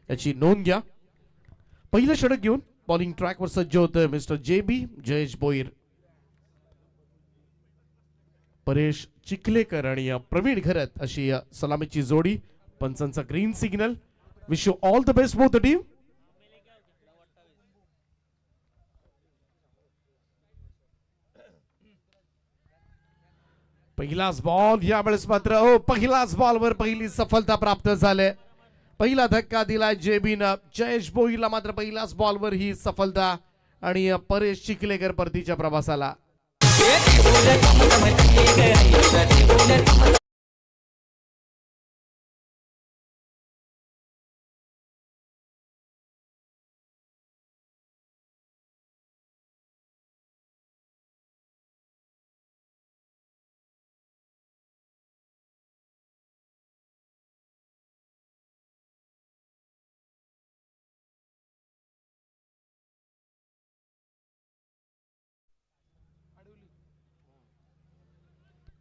याची नोंद घ्या. पहिलं षटक घेऊन बॉलिंग ट्रॅकवर सज्ज होतं मिस्टर JB जयेश भोईर. परेश चिखलेकर आणि प्रवीण घरत अशी सलामीची जोडी. पंचांचा green signal. Wish you all the best both the team. पहिलाच बॉल यावेळेस मात्र पहिलाच बॉलवर पहिली सफलता प्राप्त झाले. पहिला धक्का दिला जेबीनं जयेश भोईरला मात्र पहिलाच बॉलवर ही सफलता आणि परेश चिखलेकर परतीच्या प्रवासाला.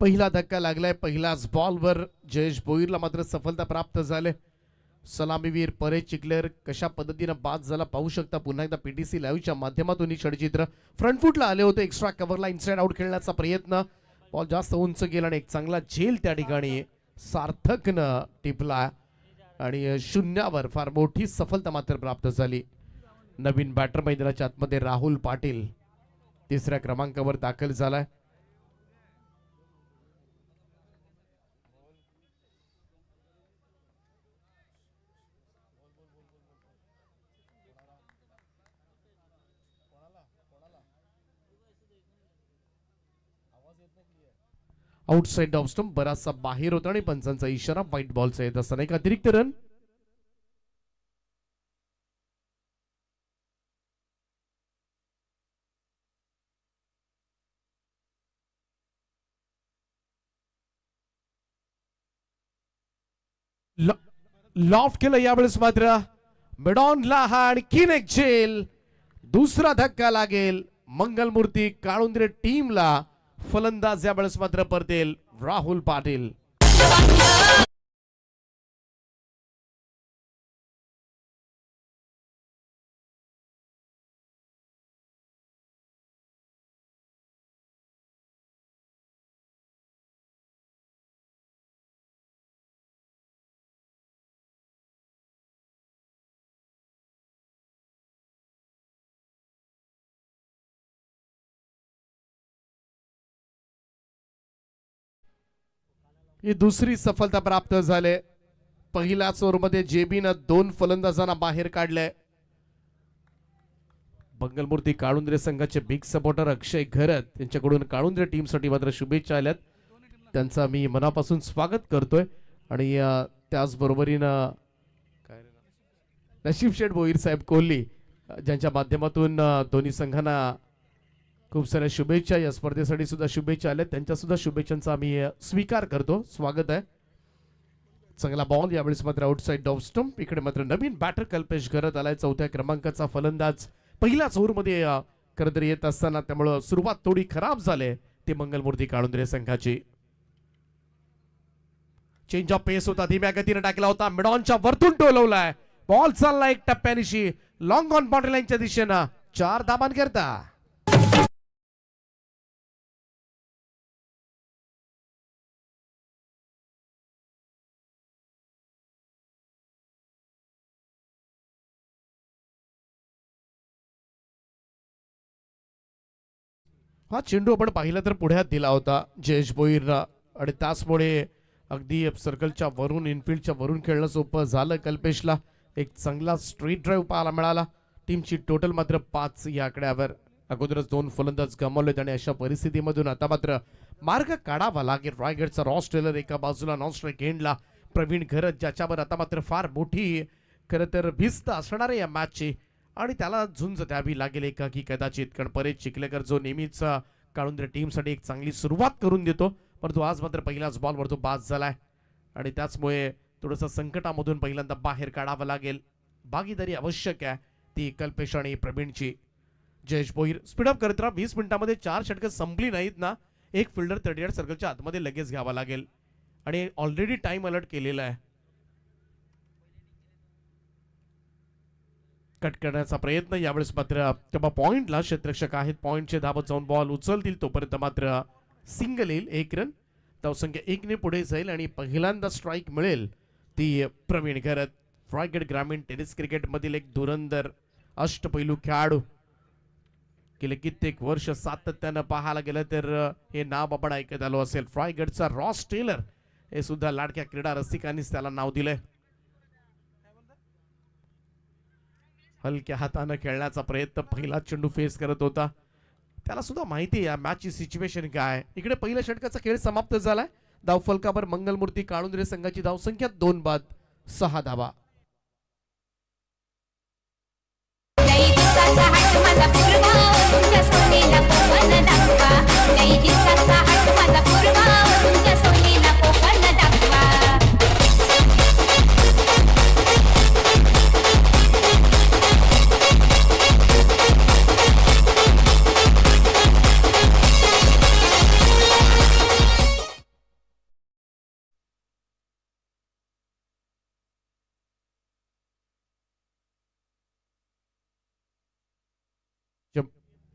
पहिला धक्का लागलाय. पहिलाच बॉलवर जयेश भोईरला मात्र सफलता प्राप्त झाले. सलामीवीर परेश चिखलेकर कशा पद्धतीने बाद झाला पाहू शकता. पुन्हा एकदा PTC लाईव्हच्या माध्यमातून ही षटचित्र. फ्रंट फुटला आले होते. एक्स्ट्रा कव्हरला इनसाइड आउट खेळण्याचा प्रयत्न. बॉल जास्त उंच गेला आणि एक चांगला झेल त्या ठिकाणी सार्थकनं टिपला आणि शून्यावर फार मोठी सफलता मात्र प्राप्त झाली. नवीन बॅटर मैदानाच्या आतमध्ये राहुल पाटील तिसऱ्या क्रमांकावर दाखल झालाय. आउटसाइड ऑफ स्टंप बराचसा बाहेर होता आणि पंचांचा इशारा व्हाईट बॉलचा येत असताना एक अतिरिक्त रन. लॉफ्ट केलं यावेळेस मात्र मिडॉनला हा आणखीन एक झेल. दुसरा धक्का लागेल मंगलमूर्ती काळुंद्रे टीमला. फलंदाज यावेळेस मात्र परतेल राहुल पाटील. ही दुसरी सफलता प्राप्त झाले. पहिल्याच ओव्हरमध्ये जेबीनं 2 फलंदाजांना बाहेर काढले. मंगलमूर्ती काळुंद्रे संघाचे बिग सपोर्टर अक्षय घरत यांच्याकडून काळुंद्रे टीमसाठी मात्र शुभेच्छा आल्यात. त्यांचा मी मनापासून स्वागत करतोय. आणि त्याचबरोबरीनं नशीब शेठ भोईर साहेब कोहली ज्यांच्या माध्यमातून दोन्ही संघांना खूप साऱ्या शुभेच्छा. या स्पर्धेसाठी सुद्धा शुभेच्छा आल्या. त्यांच्या सुद्धा शुभेच्छांचा आम्ही स्वीकार करतो. स्वागत आहे. चांगला बॉल यावेळेस मात्र आउटसाइड ऑफ स्टंप. इकडे मात्र नवीन बॅटर कल्पेश घरत आलाय. 4थ्या क्रमांकाचा फलंदाज. पहिल्याच ओव्हरमध्ये खरं तर येत असताना त्यामुळे सुरुवात थोडी खराब झाली ती मंगलमूर्ती काळुंद्रे संघाची. चेंज ऑफ पेस होता. धीम्या गतीने टाकला होता. मिडॉनच्या वरतून टोलवलाय. बॉल चालला एक टप्प्यानिशी लॉंग ऑन बाउंड्री लाईनच्या दिशेनं 4 धाबांकरता. हा चेंडू आपण पाहिला तर पुढ्यात दिला होता जयेश भोईरला आणि त्याचमुळे अगदी सर्कलच्या वरून इनफिल्डच्या वरून खेळणं सोपं झालं कल्पेशला. एक चांगला स्ट्रेट ड्राईव्ह पाहायला मिळाला. टीमची टोटल मात्र 5 या आकड्यावर. अगोदरच 2 फलंदाज गमावलेत आणि अशा परिस्थितीमधून आता मात्र मार्ग काढावा लागेल. रायगडचा रॉस टेलर एका बाजूला नॉन स्ट्राईक एंडला प्रवीण घरत ज्याच्यावर आता मात्र फार मोठी खरं तर भिस्त असणार आहे या मॅचची आणि त्याला झुंज द्यावी लागेल एकाकी कदाचित. कारण परेश चिखलेकर जो नेहमीच काळुंद्रे टीमसाठी एक चांगली सुरुवात करून देतो परंतु आज मात्र पहिल्याच बॉलवर तो बाद झालाय आणि त्याचमुळे थोडंसं संकटामधून पहिल्यांदा बाहेर काढावं लागेल. भागीदारी आवश्यक आहे ती कल्पेश आणि प्रवीणची. जयेश भोईर स्पीडअप करत राहा. 20 मिनिटांमध्ये 4 षटकं संपली नाहीत ना. एक फिल्डर 38 सर्कलच्या आतमध्ये लगेच घ्यावा लागेल आणि ऑलरेडी टाइम अलर्ट केलेला आहे. कट करण्याचा प्रयत्न, यावेळेस मात्र तेव्हा पॉइंटला क्षेत्ररक्षक आहेत, पॉइंटचे धावत जाऊन बॉल उचलतील तोपर्यंत मात्र सिंगल येईल, 1 रन. धावसंख्या 1 ने पुढे जाईल आणि पहिल्यांदा स्ट्राईक मिळेल ती प्रवीण घरत. रायगड ग्रामीण टेनिस क्रिकेट मधील एक धुरंधर अष्टपैलू खेळाडू. गेले कित्येक वर्ष सातत्यानं पाहायला गेलं तर हे नाव आपण ऐकत आलो असेल. रायगडचा रॉस टेलर हे सुद्धा लाडक्या क्रीडा रसिकांनीच त्याला नाव दिलंय. हलक्या हातानं खेळण्याचा प्रयत्न, पहिला चेंडू फेस करत होता, त्याला सुद्धा माहिती आहे या मॅचची सिच्युएशन काय. इकडे पहिल्या षटकाचा खेळ समाप्त झालाय. धावफलकावर मंगलमूर्ती काळुंद्रे संघाची धावसंख्या 2 बाद 6 धावा.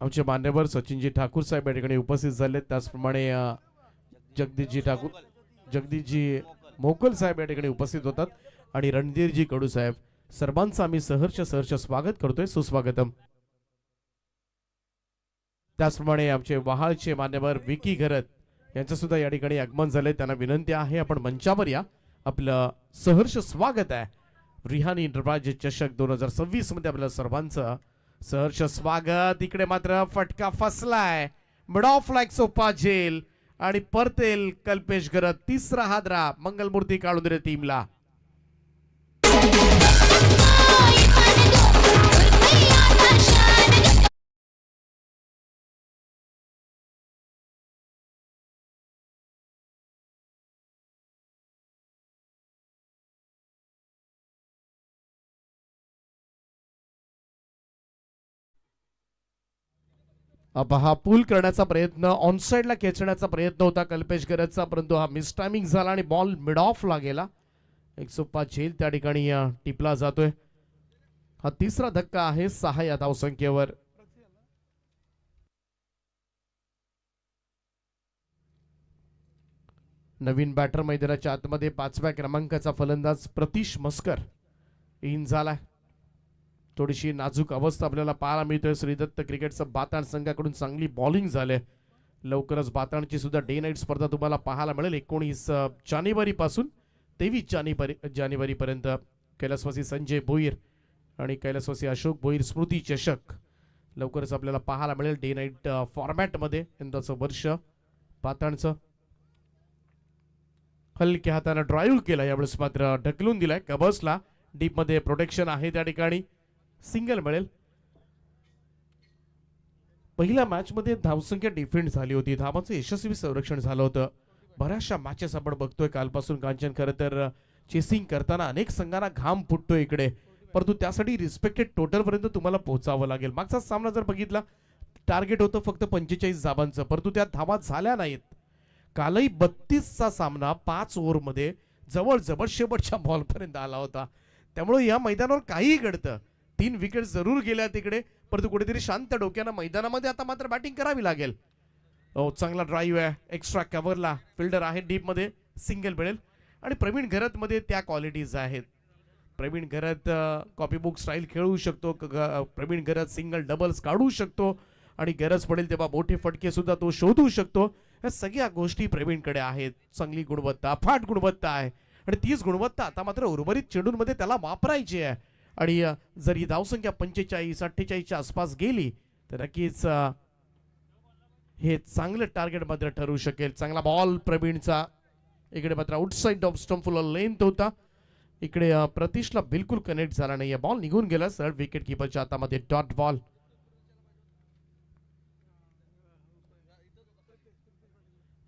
आमचे मान्यवर सचिनजी ठाकूर साहेब या ठिकाणी उपस्थित झाले. त्याचप्रमाणे जगदीशजी मोकल साहेब या ठिकाणी उपस्थित होतात आणि रणधीरजी कडू साहेब, सर्वांचं आम्ही सहर्ष स्वागत करतोय, सुस्वागतम. त्याचप्रमाणे आमचे वहाळचे मान्यवर विकी घरत यांचं सुद्धा या ठिकाणी आगमन झाले. त्यांना विनंती आहे आपण मंचावर या, आपलं सहर्ष स्वागत आहे. रिहानी इंटरप्राइज चषक 2026 मध्ये आपल्या सर्वांचं सहर्ष स्वागत. इकडे मात्र फटका फसलाय, मिड ऑफ लाईक सोपा झेल आणि परतेल कल्पेश घरत. तिसरा हादरा मंगलमूर्ती काळुंद्रे टीमला. हा पूल करण्याचा प्रयत्न, ऑन साइडला खेचण्याचा प्रयत्न होता कल्पेश घरतचा, परंतु हा मिस टायमिंग झाला आणि बॉल मिड ऑफ ला गेला. एक सोपा झेल त्या ठिकाणी टिपला जातोय. हा तिसरा धक्का आहे 6 या धावसंख्येवर. नवीन बॅटर मैदानाच्या आतमध्ये 5व्या क्रमांकाचा फलंदाज प्रतीश मस्कर इन झालाय. थोडीशी नाजूक अवस्था आपल्याला पाहायला मिळतोय. श्रीदत्त क्रिकेटचं बाताण संघाकडून चांगली बॉलिंग झाले. लवकरच बाताणची सुद्धा डे नाईट स्पर्धा तुम्हाला पाहायला मिळेल. 19 जानेवारी पासून 23 जानेवारी पर्यंत कैलासवासी संजय भोईर आणि कैलासवासी अशोक भोईर स्मृती चषक लवकरच आपल्याला पाहायला मिळेल डे नाईट फॉर्मॅट मध्ये. यंदाचं वर्ष बाताणचं. हलक्या हाताने ड्राईव्ह केला, यावेळेस मात्र ढकलून दिलाय कबर्सला. डीप मध्ये प्रोटेक्शन आहे त्या ठिकाणी, सिंगल मिळेल. पहिल्या मॅच मध्ये धावसंख्या डिफेंड झाली होती, धावांचं यशस्वी संरक्षण झालं होतं. बऱ्याचशा मॅचेस आपण बघतोय कालपासून कांचन. खरं तर चेसिंग करताना अनेक संघांना घाम फुटतोय इकडे, परंतु त्यासाठी रिस्पेक्टेड टोटल पर्यंत तुम्हाला पोहोचावं लागेल. मागचा सामना जर बघितला, टार्गेट होतं फक्त 45 धावांचं, परंतु त्या धावा झाल्या नाहीत. कालही 32चा सामना 5 ओव्हरमध्ये जवळ शेवटच्या बॉल पर्यंत आला होता. त्यामुळे या मैदानावर काहीही घडतं. 3 विकेट जरूर गेल्या तिकडे, परंतु कुठेतरी शांत डोक्यानं मैदानामध्ये आता मात्र बॅटिंग करावी लागेल. चांगला ड्राईव्ह आहे, एक्स्ट्रा कव्हरला फिल्डर आहे, डीप मध्ये सिंगल मिळेल. आणि प्रवीण घरत मध्ये त्या क्वालिटीज आहेत. प्रवीण घरत कॉपी बुक स्टाईल खेळू शकतो. प्रवीण घरत सिंगल डबल्स काढू शकतो आणि गरज पडेल तेव्हा मोठे फटके सुद्धा तो शोधू शकतो. या सगळ्या गोष्टी प्रवीणकडे आहेत. चांगली गुणवत्ता, फाट गुणवत्ता आहे आणि तीच गुणवत्ता आता मात्र उर्वरित चेंडूंमध्ये त्याला वापरायची आहे. आणि जर ही धावसंख्या 45-48च्या आसपास गेली तर नक्कीच हे चांगलं टार्गेट मात्र ठरू शकेल. चांगला बॉल प्रवीणचा. इकडे मात्र आउटसाइड ऑफ स्टंप फुल लेंथ होता. इकडे प्रतीशला बिलकुल कनेक्ट झाला नाही. बॉल निघून गेला सरळ विकेट किपरच्या हातामध्ये. Dot ball.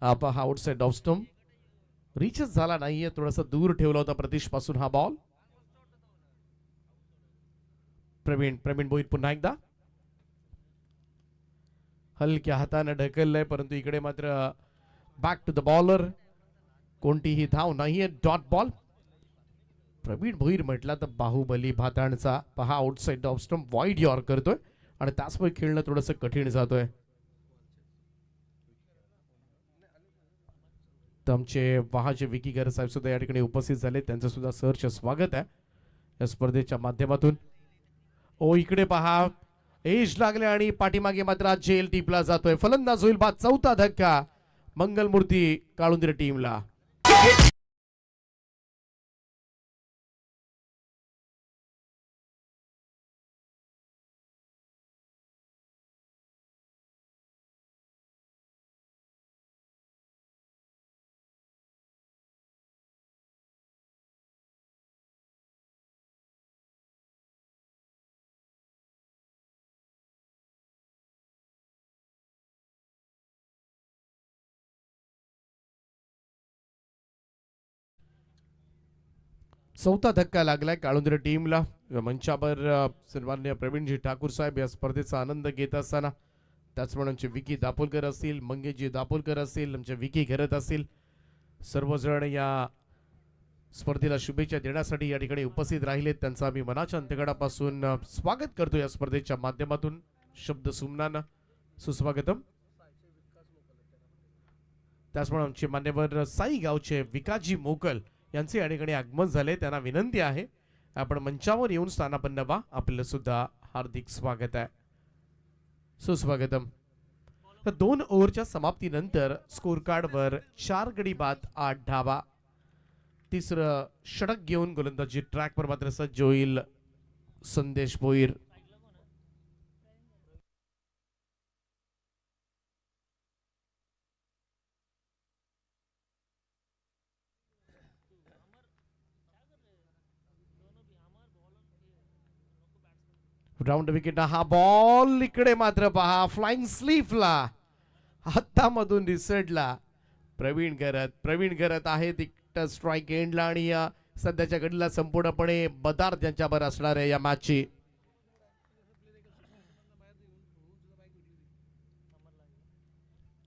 हा आउटसाइड ऑफ स्टंप रीचच झाला नाहीये, थोडासा दूर ठेवला होता प्रतीश पासून हा बॉल. प्रवीण भोईर पुन्हा एकदा हलक्या हाताने ढकललंय, परंतु इकडे मात्र बॅक टू द बॉलर. कोणतीही धाव नाहीये. Dot ball. प्रवीण भोईर म्हटला तर बाहुबली भाताणचा पहा outside off stump wide your करतोय आणि त्याचमुळे खेळणं थोडंसं कठीण जातोय. आमचे वहाचे विकी गर साहेब सुद्धा या ठिकाणी उपस्थित झाले, त्यांचं सुद्धा सहर्ष स्वागत आहे या स्पर्धेच्या माध्यमातून. ओ इकडे पहा एज लागले आणि पाठीमागे मात्र जेल टीपला जातोय. फलंदाज होईल बाद. चौथा धक्का मंगलमूर्ती काळुंदरे टीमला. चौथा धक्का लागलाय काळुंदरे टीमला. मंचावर सन्माननीय प्रवीणजी ठाकूर साहेब या स्पर्धेचा आनंद घेत असताना, त्याचप्रमाणे आमचे विकी दापोलकर असतील, मंगेशजी दापोलकर असतील, आमचे विकी घरत असतील, सर्वजण या स्पर्धेला शुभेच्छा देण्यासाठी या ठिकाणी उपस्थित राहिलेत. त्यांचं आम्ही मनाच्या अंतकडापासून स्वागत करतो या स्पर्धेच्या माध्यमातून. शब्द सुमनानं सुस्वागतम. त्याचप्रमाणे आमचे मान्यवर साई गावचे विकासजी मोकल यांचे या ठिकाणी आगमन झाले. त्यांना विनंती आहे आपण मंचावर येऊन स्थानापन्न व्हा. आपलं सुद्धा हार्दिक स्वागत आहे, सुस्वागतम. 2 ओव्हरच्या समाप्तीनंतर स्कोर कार्डवर 4 गडी बाद 8 धावा. तिसरं षटक घेऊन गोलंदाजी ट्रॅकवर मात्र सज्ज होईल संदेश भोईर. राऊंड विकेट हा बॉल इकडे मात्र पहा फ्लाइंग स्लीपला हातामधून रिसडला प्रवीण करत आहे तिकट स्ट्राईक एंडला आणि सध्याच्या घडीला संपूर्णपणे बदार त्यांच्यावर असणार आहे या मॅचची.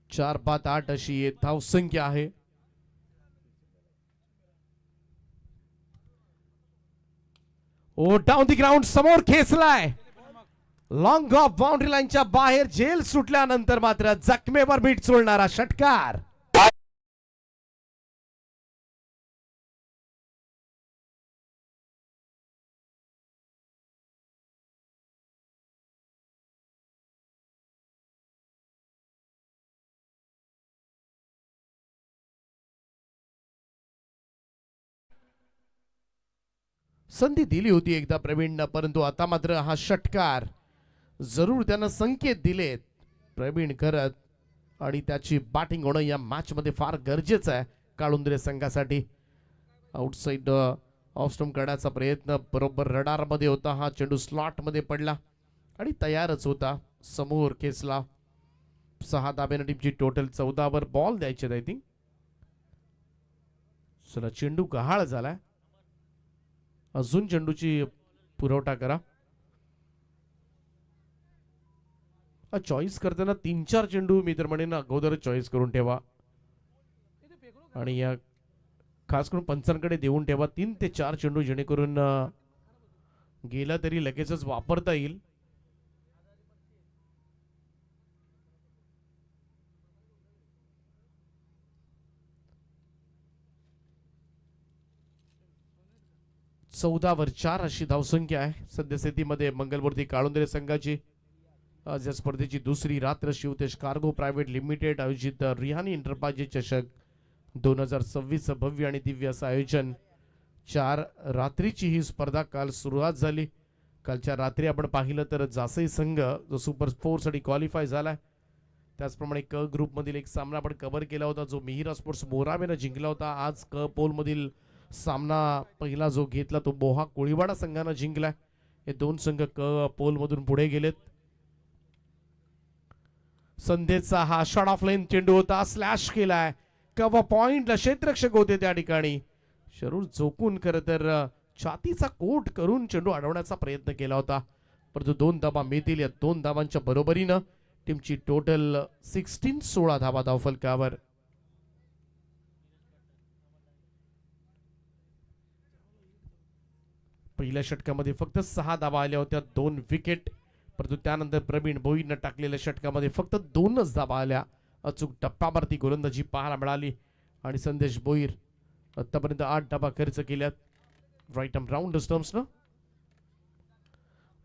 चार बाद 8 अशी धावसंख्या आहे. ओ डाऊन दी ग्राउंड समोर खेचलाय. लॉंग ऑफ बाउंड्री लाईनच्या बाहेर जेल सुटल्यानंतर मात्र जखमेवर मीठ चोळणारा षटकार. संधी दिली होती एकदा प्रवीणनं, परंतु आता मात्र हा षटकार जरूर त्यानं संकेत दिलेत प्रवीण करत आणि त्याची बॅटिंग होणं या मॅच मध्ये फार गरजेचं आहे काळुंदरे संघासाठी. आउटसाइड ऑफ स्टंप करण्याचा प्रयत्न बरोबर रडार मध्ये होता. हा चेंडू स्लॉट मध्ये पडला आणि तयारच होता. समोर खेचला. 6 धाब्याने टीमची टोटल 14 वर बॉल द्यायचे आय थिंक. चला चेंडू गहाळ झालाय. अजून चेंडूची पुरवठा करा. चॉईस करताना 3-4 चेंडू मी तर म्हणेन अगोदर चॉईस करून ठेवा आणि या खास करून पंचांकडे देऊन ठेवा 3 ते 4 चेंडू, जेणेकरून गेला तरी लगेचच वापरता येईल. चौदा वर 4 अशी धावसंख्या आहे सद्यस्थितीमध्ये मंगलमूर्ती काळुंदरे संघाची. आज या स्पर्धेची दुसरी रात्र शिवतेज कार्गो प्रायव्हेट लिमिटेड आयोजित रिहानी इंटरप्राइजेस चषक 2026 भव्य आणि दिव्य असं आयोजन. 4 रात्रीची ही स्पर्धा काल सुरुवात झाली. कालच्या रात्री आपण पाहिलं तर जासई संघ जो सुपर 4 साठी क्वालिफाय झालाय. त्याचप्रमाणे क ग्रुप मधील एक सामना आपण कव्हर केला होता जो मिहिरा स्पोर्ट्स मोरावेनं जिंकला होता. आज क पोल मधील सामना पहिला जो घेतला तो बोहा कोळीवाडा संघानं जिंकलाय. हे 2 संघ क पोल मधून पुढे गेलेत. संदेशचा हा शॉट ऑफ लाईन चेंडू होता, स्लॅश केलाय. कव्हा पॉइंटला क्षेत्ररक्षक होते त्या ठिकाणी शरूर झोकून खरं तर छातीचा कोट करून चेंडू अडवण्याचा प्रयत्न केला होता, परंतु 2 धावा मिळतील. या 2 धावांच्या बरोबरीनं टीमची टोटल 16 धावा धावफलकावर. पहिल्या षटकामध्ये फक्त 6 धावा आल्या होत्या, 2 विकेट. परंतु त्यानंतर प्रवीण भोईरनं टाकलेल्या षटकामध्ये फक्त 2च धावा आल्या. अचूक टप्प्यावरती गोलंदाजी पाहायला मिळाली आणि संदेश भोईर आतापर्यंत 8 धावा खर्च केल्यात. राईट आर्म राऊंड स्टम्प्सनं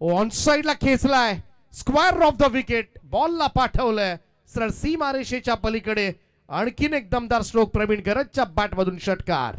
ऑन साइडला खेचलाय, स्क्वेअर ऑफ द विकेट, बॉलला पाठवलंय सरळ सीमारेषेच्या पलीकडे. आणखीन एक दमदार स्ट्रोक प्रवीण गरजच्या बॅटमधून षटकार.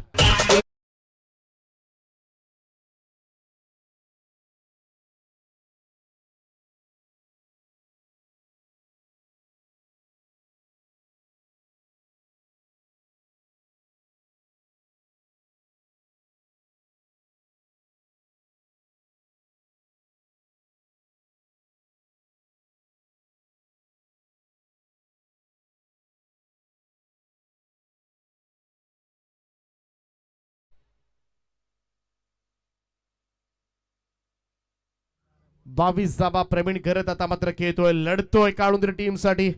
बावीस धावा प्रवीण घरत आता मात्र खेळतोय, लढतोय काळुंद्रे टीम साठी.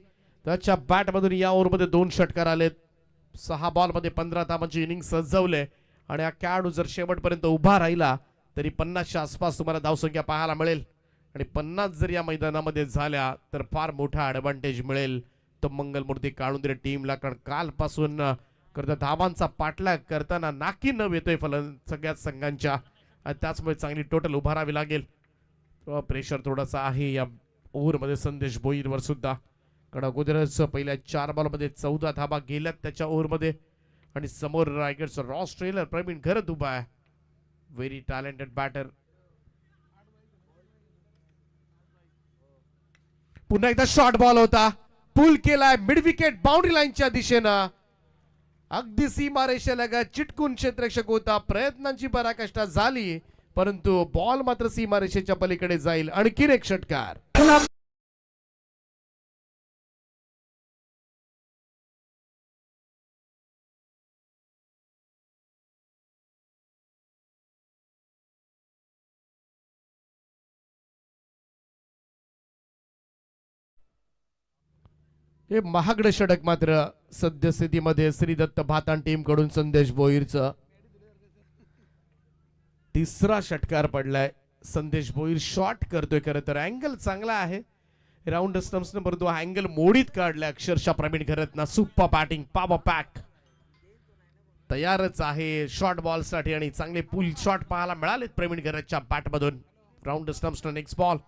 त्याच्या बॅट मधून या ओव्हरमध्ये 2 षटकार आलेत. 6 बॉल मध्ये 15 धावांची इनिंग सजवले आणि हा खेळाडू जर शेवटपर्यंत उभा राहिला तरी 50च्या आसपास तुम्हाला धावसंख्या पाहायला मिळेल. आणि 50 जर या मैदानामध्ये झाल्या तर फार मोठा ऍडव्हान्टेज मिळेल तो मंगलमूर्ती काळुंद्रे टीमला. कारण कालपासून धावांचा पाठलाग करताना नाकी न येतोय सगळ्याच संघांच्या. आणि त्याचमुळे चांगली टोटल उभारावी लागेल. प्रेशर थोडासा आहे या ओव्हरमध्ये संदेश भोईरवर सुद्धा. कारण अगोदरच पहिल्या 4 बॉलमध्ये 14 धावा गेल्यात त्याच्या ओव्हरमध्ये. आणि समोर रायगडचा रॉस ट्रेलर प्रवीण घरत उभा आहे, व्हेरी टॅलेंटेड बॅटर. पुन्हा एकदा शॉर्ट बॉल होता, पुल केलाय मिड विकेट बाउंड्री लाईनच्या दिशेनं. अगदी सीमारेषेलगत चिटकून क्षेत्ररक्षक होता, प्रयत्नांची पराकाष्ठा झाली परंतु बॉल मात्र सीमारेषेच्या पलीकडे जाईल. आणखीन एक षटकार. हे महागडे षटक मात्र सद्यस्थितीमध्ये श्रीदत्त भातान टीम कडून संदेश भोईरचं. तिसरा षटकार पडलाय. संदेश भोईर शॉट करतोय. खरं तर अँगल चांगला आहे राऊंड स्टम्प्सनं, परंतु अँगल मोडीत काढलाय अक्षरशः प्रवीण घरतनं. सुपर बॅटिंग, पॉवर पॅक तयारच आहे शॉर्ट बॉल साठी आणि चांगले पुल शॉट पाहायला मिळालेत प्रवीण घरतच्या बॅटमधून. राऊंड स्टम्प्सनं नेक्स्ट बॉल.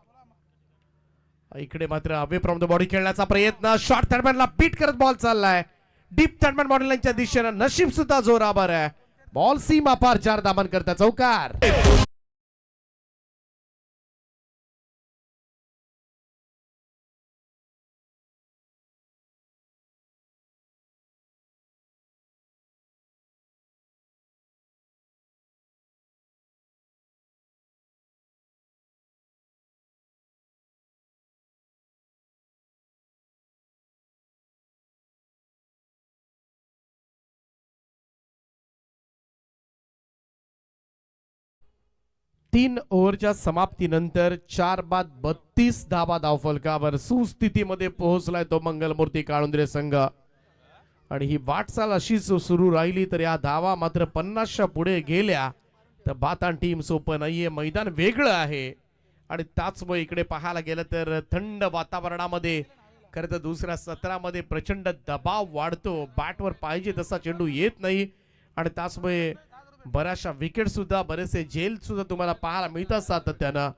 इकडे मात्र अवे फ्रॉम द बॉडी खेळण्याचा प्रयत्न, शॉर्ट थर्डमॅनला बीट करत बॉल चाललाय डीप थर्डमॅन बॉडी लाईनच्या दिशेनं. नशीब सुद्धा जोरावर आहे, बॉल सीमा पार 4 धावां करता चौकार. तीन ओव्हरच्या समाप्तीनंतर 4 बाद 32 धावा धावफलकावर सुस्थितीमध्ये पोहोचलाय तो मंगलमूर्ती काळुंद्रे संघ. आणि ही वाटचाल अशीच सुरू राहिली तर या धावा मात्र 50च्या पुढे गेल्या तर भातान टीम सोपं नाहीये. मैदान वेगळं आहे आणि त्याचमुळे इकडे पाहायला गेलं तर थंड वातावरणामध्ये खरं तर दुसऱ्या सत्रामध्ये प्रचंड दबाव वाढतो, बॅटवर पाहिजे तसा चेंडू येत नाही आणि त्याचमुळे बऱ्याचशा विकेट सुद्धा बरेचसे झेल सुद्धा तुम्हाला पाहायला मिळतात सातत्यानं.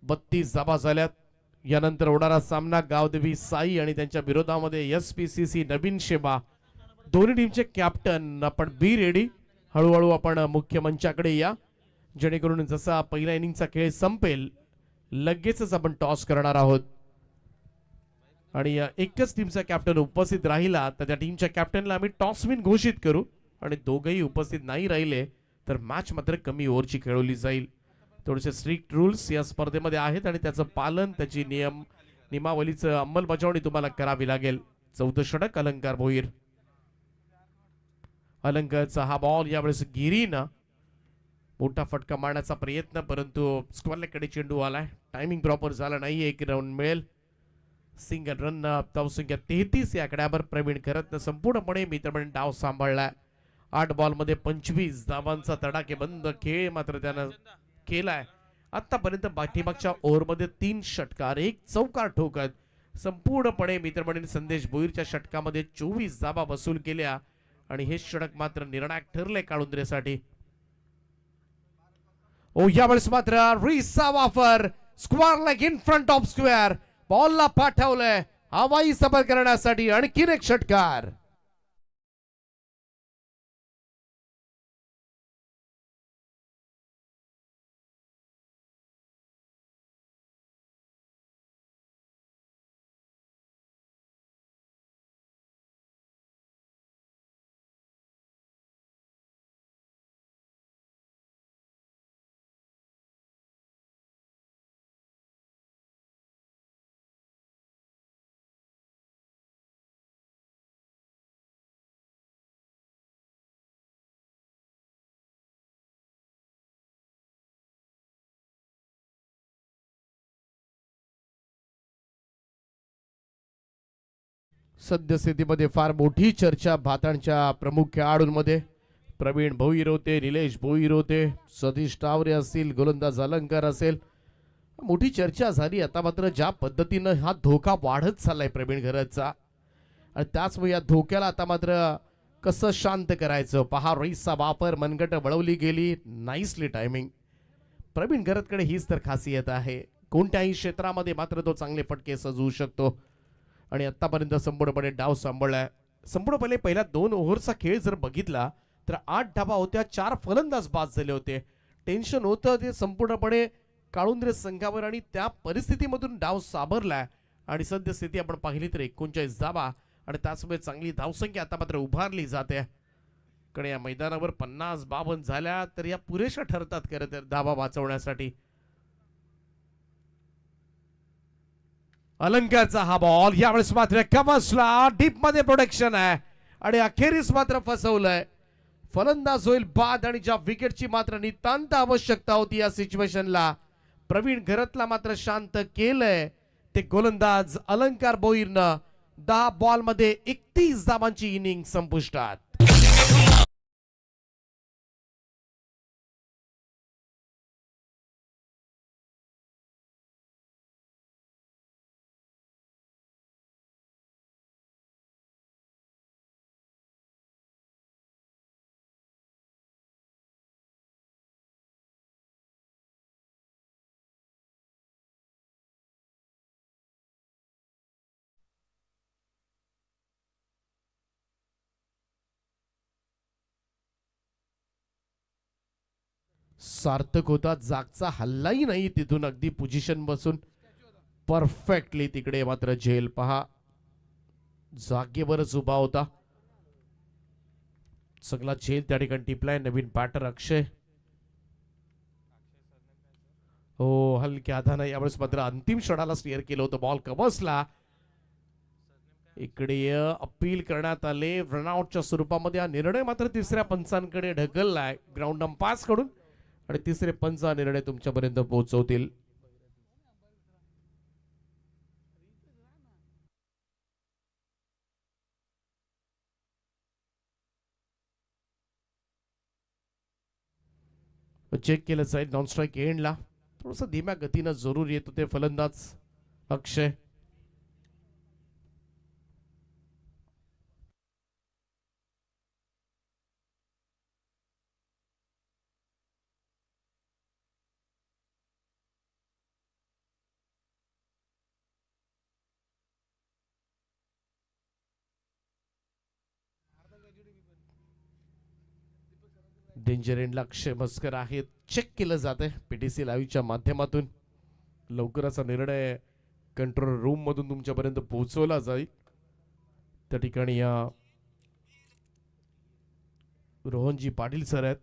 32 धावा झाल्यात. यानंतर होणारा सामना गावदेवी साई आणि त्यांच्या विरोधामध्ये SPCC नवीन शेबा. दोन्ही टीमचे कॅप्टन आपण बी रेडी. हळूहळू आपण मुख्य मंचाकडे या, जेणेकरून जसा पहिल्या इनिंगचा खेळ संपेल लगेचच आपण टॉस करणार आहोत. आणि एकच टीमचा कॅप्टन उपस्थित राहिला तर त्या टीमच्या कॅप्टनला आम्ही टॉस विन घोषित करू आणि दोघेही उपस्थित नाही राहिले तर मॅच मात्र कमी ओव्हरची खेळवली जाईल. थोडेसे स्ट्रिक्ट रूल्स या स्पर्धेमध्ये आहेत आणि त्याचं पालन, त्याची नियमावलीचं अंमलबजावणी तुम्हाला करावी लागेल. 14 षटक अलंकार भोईर. अलंकारचा हा बॉल यावेळेस गिरीनं मोठा फटका मारण्याचा प्रयत्न, परंतु स्क्वेअरकडे चेंडू आलाय. टायमिंग प्रॉपर झाला नाही. 1 राऊंड मिळेल. सिंगल रन धावसंख्या 33 या आकड्यावर प्रवीण घरतनं संपूर्णपणे मित्रमंडळ डाव सांभाळलाय. 8 बॉलमध्ये 25 धावांचा तडाखेबंद खेळ मात्र त्यानं केलाय. आतापर्यंत पाठीमागच्या ओव्हरमध्ये 3 षटकार 1 चौकार ठोकत संपूर्णपणे मित्रमंडळी संदेश भोईरच्या षटकामध्ये 24 धावा वसूल केल्या आणि हे षटक मात्र निर्णायक ठरले काळुंद्रेसाठी. यावेळेस मात्र रिसा वाफर square leg in front of square बॉलला पाठवलंय हवाई सफर करण्यासाठी आणखीन एक षटकार. सद्यस्थितीमध्ये फार मोठी चर्चा भातांच्या प्रमुख खेळाडूंमध्ये प्रवीण भोईर होते, निलेश भोईर होते, सतीश टावरे असतील, गोलंदाज अलंकार असेल. मोठी चर्चा झाली. आता मात्र ज्या पद्धतीनं हा धोका वाढत चाललाय प्रवीण घरतचा आणि त्याचमुळे या धोक्याला आता मात्र कसं शांत करायचं पहा. रेसचा वापर मनगट वळवली गेली. Nicely timing. प्रवीण घरतकडे हीच तर खासियत आहे. कोणत्याही क्षेत्रामध्ये मात्र तो चांगले फटके सजवू शकतो आणि आतापर्यंत संपूर्णपणे डाव सांभाळलाय. संपूर्णपणे पहिल्या 2 ओव्हरचा खेळ जर बघितला तर 8 धावा होत्या, 4 फलंदाज बाद झाले होते. टेन्शन होतं ते संपूर्णपणे काळुंद्रे संघावर आणि त्या परिस्थितीमधून डाव सावरलाय आणि सद्यस्थिती आपण पाहिली तर 39 धावा आणि त्याचमुळे चांगली धावसंख्या आता मात्र उभारली जाते. कडे या मैदानावर 50-52 झाल्या तर या पुरेशा ठरतात खरं तर धावा वाचवण्यासाठी. अलंकारचा हा बॉल यावेळेस मात्र कमसला डीप मध्ये प्रोटेक्शन आहे आणि अखेरीस मात्र फसवलंय. फलंदाज होईल बाद आणि ज्या विकेटची मात्र नितांत आवश्यकता होती या सिच्युएशनला प्रवीण घरतला मात्र शांत केलंय ते गोलंदाज अलंकार भोईरनं. 10 बॉलमध्ये 31 धावांची इनिंग संपुष्टात. सार्थक होता. जागचा हल्लाही नाही तिथून अगदी पोझिशन बसून परफेक्टली तिकडे मात्र झेल पहा जागेवरच उभा होता. सगळा झेल त्या ठिकाणी टिपलाय. नवीन बॅटर अक्षय हो हलक्या हातानं यावेळेस मात्र अंतिम षडाला स्टिअर केलं होतं. बॉल कमसला. इकडे अपील करण्यात आले रनआउटच्या स्वरूपामध्ये. हा निर्णय मात्र तिसऱ्या पंचांकडे ढकललाय ग्राउंड अंपायर्स कडून आणि तिसरे पंच हा निर्णय तुमच्यापर्यंत पोहोचवतील. चेक केलं जाईल. नॉन स्ट्राईक एंडला थोडस धीम्या गतीनं जरूर येत होते फलंदाज अक्षय. डेंजर एंडला अक्षय मस्कर आहेत. चेक केलं जात आहे पीटीसी लाईव्हच्या माध्यमातून. लवकरच निर्णय कंट्रोल रूम मधून तुमच्यापर्यंत पोहोचवला जाईल. त्या ठिकाणी या रोहनजी पाटील सर आहेत.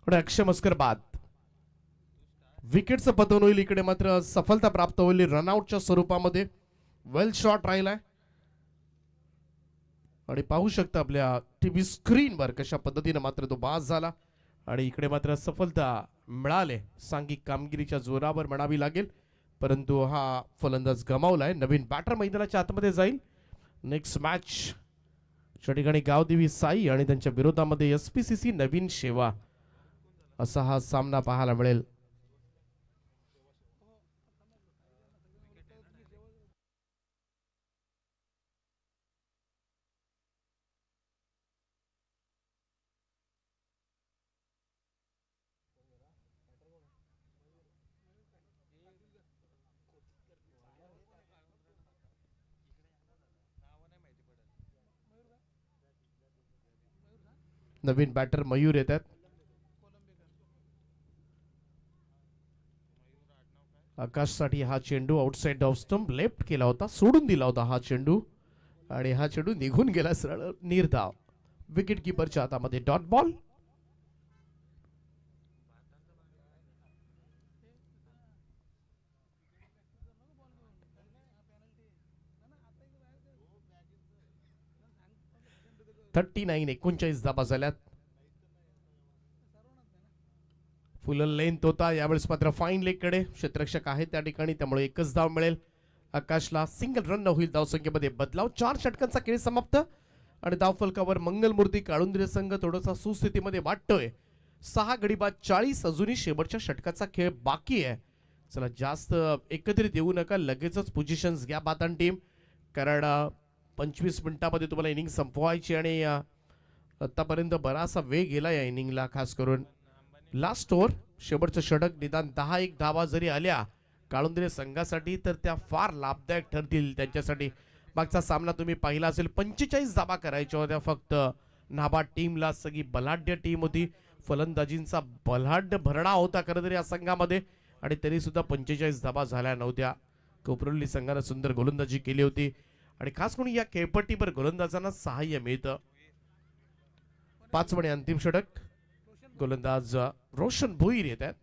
अक्षय मस्कर बाद. विकेटचं पतन होईल. इकडे मात्र सफलता प्राप्त होईल रनआउटच्या स्वरूपामध्ये. वेल शॉट राहिलाय. आणि पाहू शकता आपल्या टीव्ही स्क्रीनवर कशा पद्धतीने मात्र तो बाद झाला आणि इकडे मात्र सफलता मिळाले. सांघिक कामगिरीच्या जोरावर म्हणावी लागेल, परंतु हा फलंदाज गमावलाय. नवीन बॅटर मैदानाच्या आतमध्ये जाईल. नेक्स्ट मॅच च्या ठिकाणी गावदेवी साई आणि त्यांच्या विरोधामध्ये SPCC नवीन शेवा असा हा सामना पाहायला मिळेल. नवीन बॅटर मयूर येतात. आकाशसाठी हा चेंडू आउटसाइड ऑफ स्टंप लेफ्ट केला होता, सोडून दिला होता हा चेंडू आणि हा चेंडू निघून गेला सरळ निर्धाव. विकेट किपरच्या हातामध्ये डॉट बॉल. $39 39 धाबा झाल्यात. फुल लेंथ होता यावेळेस मात्र फाईन लेग कडे क्षेत्ररक्षक आहे त्या ठिकाणी, त्यामुळे एकच धाव मिळेल. आकाशला सिंगल रन न होईल. धावसंख्येमध्ये बदलाव. 4 षटकांचा खेळ समाप्त आणि धावफलकावर मंगलमूर्ती काळुंद्रे संघ थोडासा सुस्थितीमध्ये वाटतोय. 6 गडी बाद 40. अजूनही शेवटच्या षटकाचा खेळ बाकी आहे. चला जास्त एकत्रित येऊ नका, लगेचच पोझिशन्स घ्या बातान टीम, कारण 25 मिनिटांमध्ये तुम्हाला इनिंग संपवायची आणि आतापर्यंत बराचसा वेग गेला या इनिंगला. खास करून लास्ट ओव्हर शेवटचं षटक निदान 10-1 धावा जरी आल्या काळुंद्रे संघासाठी तर त्या फार लाभदायक ठरतील त्यांच्यासाठी. मागचा सामना तुम्ही पाहिला असेल, 45 धावा करायच्या होत्या फक्त. नाबाद टीमला सगळी बलाढ्य टीम होती, फलंदाजींचा बलाढ्य भरणा होता खरं तर या संघामध्ये, आणि तरी सुद्धा 45 धावा झाल्या नव्हत्या. कोपरवली संघाने सुंदर गोलंदाजी केली होती आणि खास करून या खेळपट्टीवर गोलंदाजांना सहाय्य मिळतं. 5 मध्ये अंतिम षटक. गोलंदाज रोशन भोईर येत आहेत.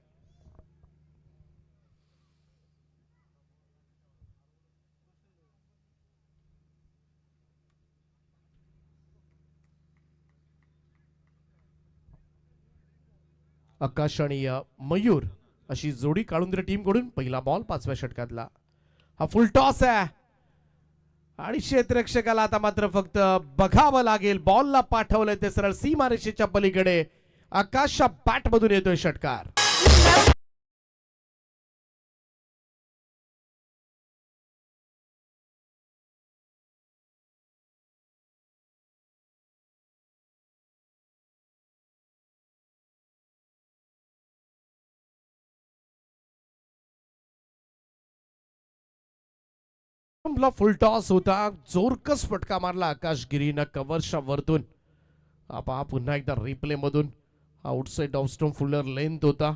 आकाश आणि मयूर अशी जोडी काळुंद्रे टीम कडून. पहिला बॉल 5व्या षटकातला. हा फुल टॉस आहे आणि क्षेत्ररक्षकाला आता मात्र फक्त बघावं लागेल. बॉलला पाठवलंय ते सरळ सीमारेषेच्या पलीकडे. आकाशच्या बॅट मधून येतोय षटकार. फुल टॉस होता, जोरकस फटका मारला आकाश गिरीनं कव्हरच्या वरतून. पहा पुन्हा एकदा रिप्ले मधून. Outside off stump Fuller length होता,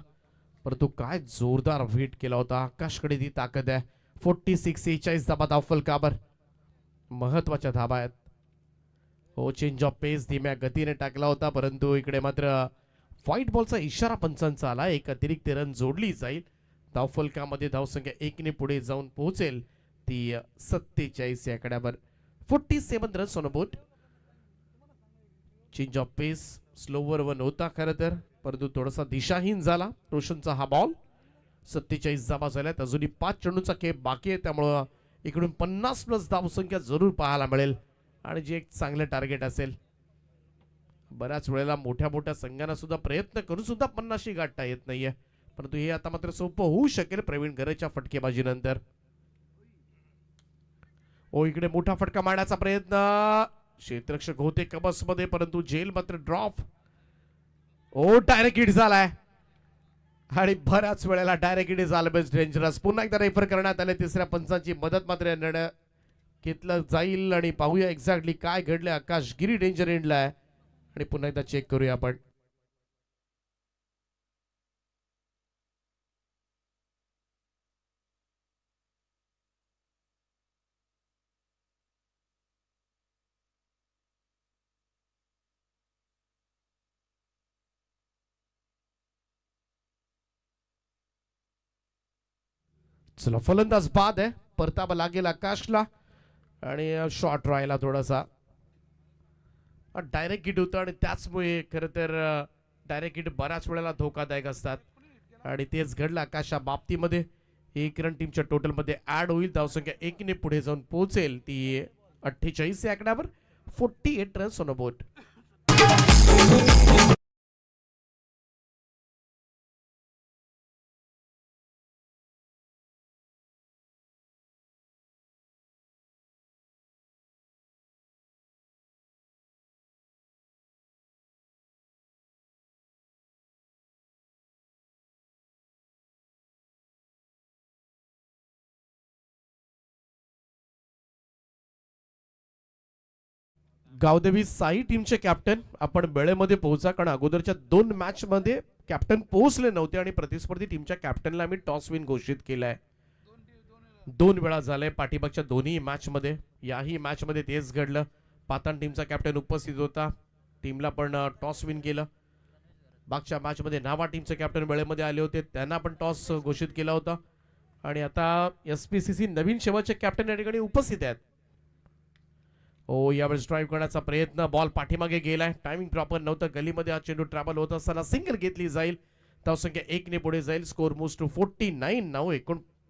परंतु काय जोरदार हिट केला होता. आकाशकडे ती ताकद आहे. 46 46 धाबा धावफलकावर. महत्वाच्या धाबा आहेत. हो, चेंज ऑफ पेस धीम्या गतीने टाकला होता, परंतु इकडे मात्र व्हाईट बॉलचा इशारा पंचांचा आला. एक अतिरिक्त रन जोडली जाईल. धावफलकामध्ये धावसंख्या 1 ने पुढे जाऊन पोहोचेल ती 47 या कड्यावर. 47 runs on board. Change of pace slower one होता खरं तर, परंतु थोडासा दिशाहीन झाला रोशनचा हा बॉल. 47 धावा झाल्यात. अजूनही 5 चेंडूचा खेळ बाकी आहे, त्यामुळं इकडून 50+ धावसंख्या जरूर पाहायला मिळेल आणि जे एक चांगलं टार्गेट असेल. बऱ्याच वेळेला मोठ्या मोठ्या संघांना सुद्धा प्रयत्न करून सुद्धा 50 गाठता येत नाहीये, परंतु हे आता मात्र सोपं होऊ शकेल प्रवीण गरेच्या फटकेबाजीनंतर. ओ, इकडे मोठा फटका मारण्याचा प्रयत्न. क्षेत्ररक्षक होते कबस मध्ये, परंतु जेल मात्र ड्रॉप. ओ, डायरेक्ट हिट झालाय आणि बऱ्याच वेळेला direct hit is always dangerous. पुन्हा एकदा रेफर करण्यात आले. तिसऱ्या पंचांची मदत मात्र निर्णय घेतलं जाईल आणि पाहूया एक्झॅक्टली काय घडले. आकाश गिरी डेंजर एंडला आहे आणि पुन्हा एकदा चेक करूया आपण. चला, फलंदाज बाद आहे. परतावा लागेल आकाशला आणि शॉट राहिला थोडासा. डायरेक्ट हिट होतं आणि त्याचमुळे खरं तर डायरेक्ट हिट बऱ्याच वेळेला धोकादायक असतात आणि तेच घडलं आकाशा बाबतीमध्ये. एक रन टीमच्या टोटलमध्ये ऍड होईल. धावसंख्या 1 ने पुढे जाऊन पोहोचेल ती 48 या आकड्यावर. 48 runs on a board. Gavdevi Sai टीमचे कॅप्टन आपण वेळेमध्ये पोहोचा, कारण अगोदरच्या 2 मॅच मध्ये कॅप्टन पोहोचले नव्हते आणि प्रतिस्पर्धी टीमच्या कॅप्टनला आम्ही टॉस विन घोषित केलाय. 2 वेळा झालंय पाठीमागच्या दोन्ही मॅच मध्ये. याही मॅच मध्ये तेच घडलं. पातन टीमचा कॅप्टन उपस्थित होता, टीमला पण टॉस विन केलं. मागच्या मॅच मध्ये नावा टीमचे कॅप्टन वेळेमध्ये आले होते, त्यांना पण टॉस घोषित केला होता. आणि आता एसपीसीसी नवीन शेवटचे कॅप्टन या ठिकाणी उपस्थित आहेत. ओ यावेळेस ड्राईव्ह करण्याचा प्रयत्न, बॉल पाठीमागे गेलाय, टायमिंग प्रॉपर नव्हतं. गलीमध्ये हा चेंडू ट्रॅव्हल होत असताना सिंगल घेतली जाईल. धावसंख्या 1 ने पुढे जाईल. Score moves to 49.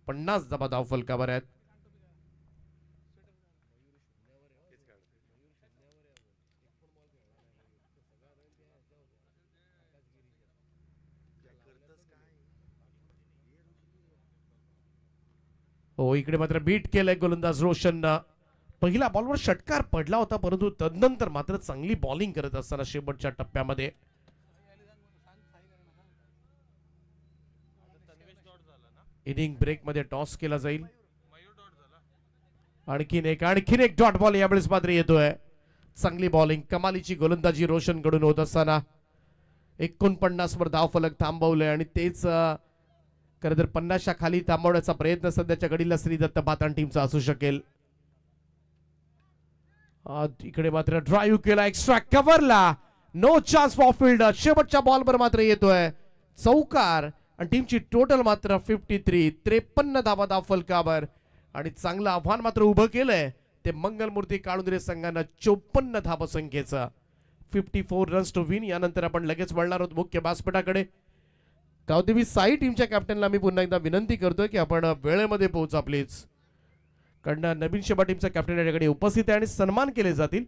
49 धावा धाव फलकावर आहेत. हो इकडे मात्र बीट केलंय गोलंदाज रोशननं. पहिल्या बॉलवर षटकार पडला होता, परंतु तदनंतर मात्र चांगली बॉलिंग करत असताना शेवटच्या टप्प्यामध्ये इनिंग ब्रेक मध्ये टॉस केला जाईल. आणखीन एक डॉट बॉल यावेळेस मात्र येतोय. चांगली बॉलिंग, कमालीची गोलंदाजी रोशन कडून होत असताना 49 वर धाव फलक थांबवलंय आणि तेच खरं तर 50च्या खाली थांबवण्याचा प्रयत्न सध्याच्या घडीला श्रीदत्त भातान टीमचा असू शकेल. इकडे मात्र ड्राईव्ह केला एक्स्ट्रा कव्हरला, नो चान्स फॉर फिल्डर. शेवटच्या बॉलवर मात्र येतोय चौकार आणि टीमची टोटल मात्र 53 धावा धाव फलकावर. आणि चांगलं आव्हान मात्र उभं केलंय ते मंगलमूर्ती काळुंद्रे संघानं 54 धावसंख्येचं. 54 रन्स टू विन. यानंतर आपण लगेच वळणार आहोत मुख्य व्यासपीठाकडे. गावदेवी साई टीमच्या कॅप्टनला मी पुन्हा एकदा विनंती करतोय की आपण वेळेमध्ये पोहोचा प्लीज, कारण नवीन शेबा टीमचा कॅप्टन या ठिकाणी उपस्थित आहे आणि सन्मान केले जातील.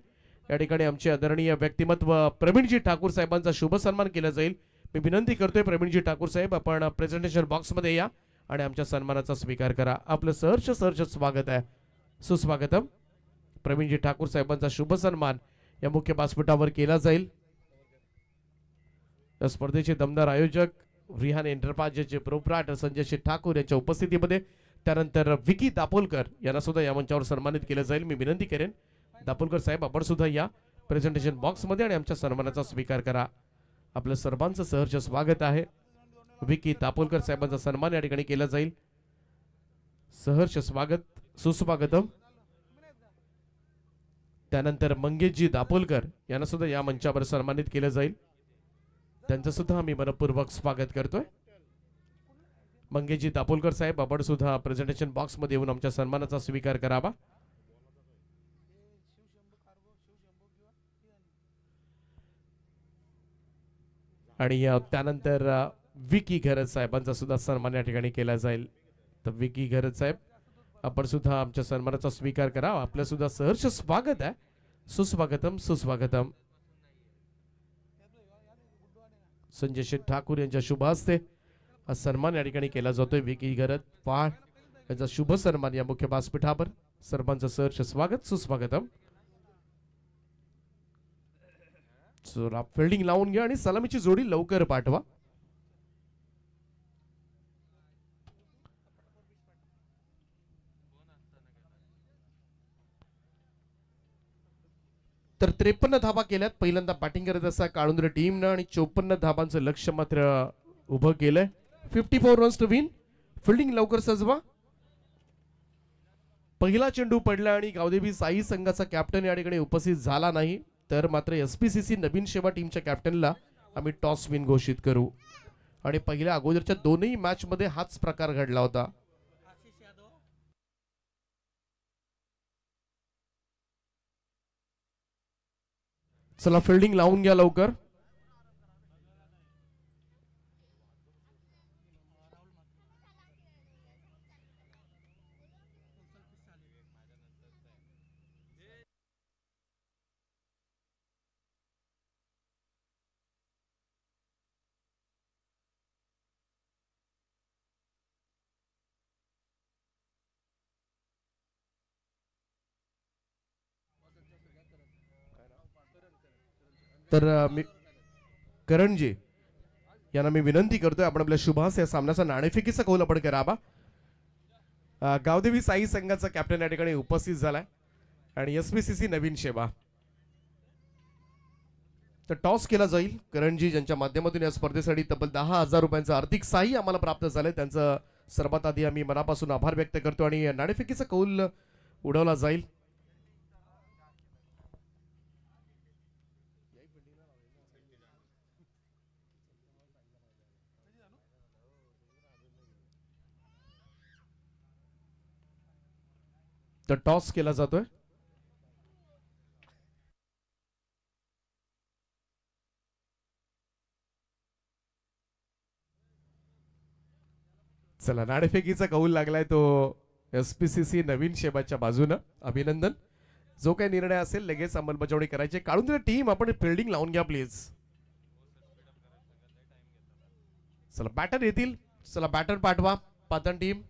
या ठिकाणी आमचे आदरणीय व्यक्तिमत्व प्रवीणजी ठाकूर साहेबांचा शुभ सन्मान केला जाईल. मी विनंती करतोय प्रवीणजी ठाकूर साहेब, आपण प्रेझेंटेशन बॉक्स मध्ये या आणि आमच्या सन्मानाचा स्वीकार करा. आपलं सहर्ष स्वागत आहे, सुस्वागतम. प्रवीणजी ठाकूर साहेबांचा शुभ सन्मान या मुख्य व्यासपीठावर केला जाईल. या स्पर्धेचे दमदार आयोजक रिहान एंटरप्राइजेसचे प्रोप्रायटर संजय ठाकूर यांच्या उपस्थितीमध्ये, त्यानंतर विकी दापोलकर यांना सुद्धा या मंचावर सन्मानित केलं जाईल. मी विनंती करेन दापोलकर साहेब आपण सुद्धा या प्रेझेंटेशन बॉक्स मध्ये आणि आमच्या सन्मानाचा स्वीकार करा. आपलं सर्वांचं सहर्ष स्वागत आहे. विकी दापोलकर साहेबांचा सन्मान या ठिकाणी केला जाईल. सहर्ष स्वागत, सुस्वागतम. त्यानंतर मंगेशजी दापोलकर यांना सुद्धा या मंचावर सन्मानित केलं जाईल. त्यांचं सुद्धा आम्ही मनपूर्वक स्वागत करतोय. मंगेशजी दापोलकर साहेब आपण सुद्धा प्रेझेंटेशन बॉक्स मध्ये येऊन आमच्या सन्मानाचा स्वीकार करावा. आणि त्यानंतर विकी घरत साहेबांचा सुद्धा सन्मान या ठिकाणी केला जाईल. तर विकी घरत साहेब आपण सुद्धा आमच्या सन्मानाचा स्वीकार करा. आपलं सुद्धा सहर्ष स्वागत आहे. सुस्वागतम, सुस्वागतम. संजय शेठ ठाकूर यांच्या शुभ हस्ते सन्मान या ठिकाणी केला जातोय. विकी घरत पहाड यांचा शुभ सन्मान या मुख्य व्यासपीठावर. सर्वांचं सहर्ष स्वागत, सुस्वागतम. फिल्डिंग लावून घ्या आणि सलामीची जोडी लवकर पाठवा. तर 53 धावा केल्यात पहिल्यांदा बॅटिंग करत असता काळुंद्रे टीमनं आणि 54 धावांचं लक्ष्य मात्र उभं केलंय. 54 रन्स टू विन. फिल्डिंग लवकर सजवा. पहिला चेंडू पडला आणि गावदेवी साई संघाचा कॅप्टन या ठिकाणी उपस्थित झाला नाही, तर मात्र एसपीसीसी नवीन शेवा टीमच्या कॅप्टनला आम्ही टॉस विन घोषित करू. आणि पहिल्या अगोदरच्या दोनही मॅच मध्ये हाच प्रकार घडला होता. चला फिल्डिंग लावून घ्या लवकर. तर मी करणजी यांना मी विनंती करतोय आपण आपल्या शुभास या सामन्याचा नाणेफेकीचा कौल आपण करावा. गावदेवी साई संघाचा कॅप्टन या ठिकाणी उपस्थित झालाय आणि एसपीसीसी नवीन शेवा. तर टॉस केला जाईल. करणजी ज्यांच्या माध्यमातून या स्पर्धेसाठी तब्बल 10,000 रुपयांचं आर्थिक साह्य आम्हाला प्राप्त झालंय त्यांचं सर्वात आधी आम्ही मनापासून आभार व्यक्त करतो आणि नाणेफेकीचा कौल उडवला जाईल. तर टॉस केला जातोय. चला नाणेफेकीचा कौल लागलाय तो एसपीसीसी नवीन शेबाच्या बाजूनं. अभिनंदन. जो काही निर्णय असेल लगेच अंमलबजावणी करायची. काढून दिला टीम आपण फिल्डिंग लावून घ्या प्लीज. चला बॅटर येतील. चला बॅटर पाठवा पातन टीम.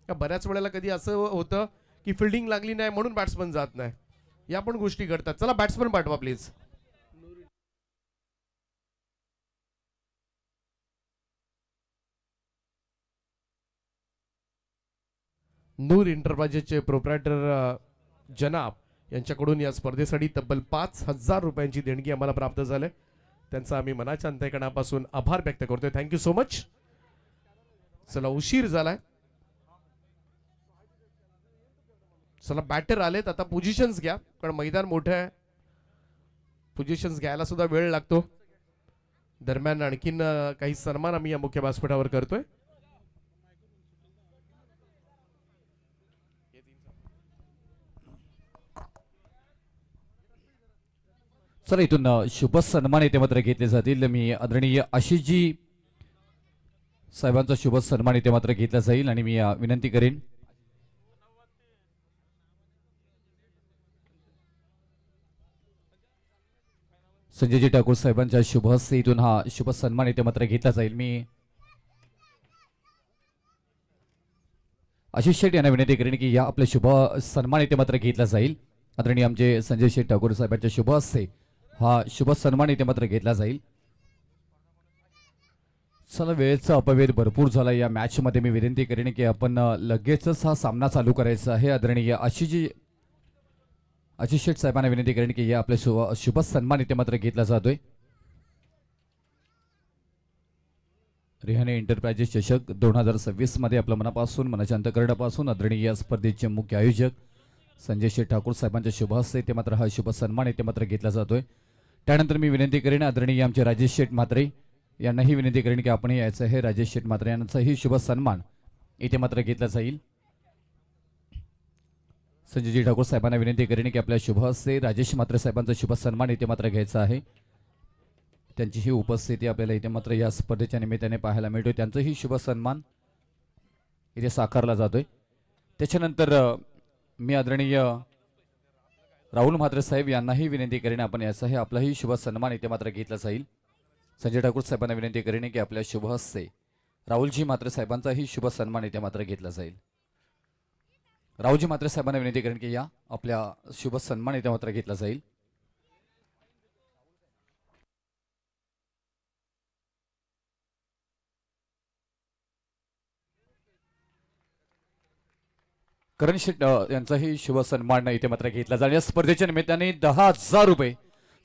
बऱ्याच वेळेला कधी असं होतं की फिल्डिंग लागली नाही म्हणून बॅट्समन जात नाही. या पण गोष्टी घडतात. चला बॅट्समन पाठवा प्लीज. नूर एंटरप्राइजेसचे प्रोप्रायटर जनाब यांच्याकडून या स्पर्धेसाठी तब्बल 5,000 रुपयांची देणगी आम्हाला प्राप्त झाले. त्यांचा आम्ही मनाच्या अंतःकरणापासून आभार व्यक्त करतोय. Thank you so much. चला उशीर झालाय. चला बॅटर आलेत. आता पोझिशन्स घ्या कारण मैदान मोठं आहे. पोझिशन्स घ्यायला सुद्धा वेळ लागतो. दरम्यान आणखीन काही सन्मान आम्ही या मुख्य व्यासपीठावर करतोय. चला इथून शुभ सन्मान इथे मात्र घेतले जातील. मी आदरणीय आशिषजी साहेबांचा शुभ सन्मान इथे मात्र घेतला जाईल आणि मी विनंती करेन संजयजी ठाकूर साहेबांच्या शुभ हस्ते इथून हा शुभ सन्मान इथे मात्र घेतला जाईल. मी आशिष शेठ यांना विनंती करेन की या आपल्या शुभ सन्मान इथे मात्र घेतला जाईल. आदरणीय आमचे संजय शेठ ठाकूर साहेबांच्या शुभ हस्ते हा शुभ सन्मान इथे मात्र घेतला जाईल. चला वेळेचा अपव्यय भरपूर झाला या मॅच मध्ये. मी विनंती करेन की आपण लगेचच हा सामना चालू करायचा आहे. आदरणीय आशिष शेठ साहेबांना विनंती करेन की या आपल्या शुभ सन्मान इथे मात्र घेतला जातोय. रिहाने एंटरप्राइजेस चषक 2026 मध्ये आपल्या मनापासून मनाच्या अंतःकरणापासून आदरणीय या स्पर्धेचे मुख्य आयोजक संजय शेठ ठाकूर साहेबांच्या शुभ हस्ते इथे मात्र हा शुभ सन्मान इथे मात्र घेतला जातोय. त्यानंतर मी विनंती करेन आदरणीय आमचे राजेश शेठ म्हात्रे यांनाही विनंती करेन की आपण यायचं आहे. राजेश शेठ म्हात्रे यांचाही शुभ सन्मान इथे मात्र घेतला जाईल. संजयजी ठाकूर साहेबांना विनंती करेन की आपल्या शुभ हस्ते राजेश म्हात्रे साहेबांचा शुभ सन्मान इथे मात्र घ्यायचा आहे. त्यांची ही उपस्थिती आपल्याला इथे मात्र या स्पर्धेच्या निमित्ताने पाहायला मिळतोय. त्यांचाही शुभ सन्मान इथे साकारला जातोय. त्याच्यानंतर मी आदरणीय राहुल म्हात्रे साहेब यांनाही विनंती करेन आपण याचा आहे आपलाही शुभ सन्मान इथे मात्र घेतला जाईल. संजय ठाकूर साहेबांना विनंती करेन की आपल्या शुभ हस्ते राहुलजी म्हात्रे साहेबांचाही शुभ सन्मान इथे मात्र घेतला जाईल. राहुलजी म्हात्रे साहेबांना विनंती करेन की या आपल्या शुभ सन्मान इथे मात्र घेतला जाईल. करण शेट यांचाही शुभ सन्मान इथे मात्र घेतला जाईल. या स्पर्धेच्या निमित्ताने 10,000 रुपये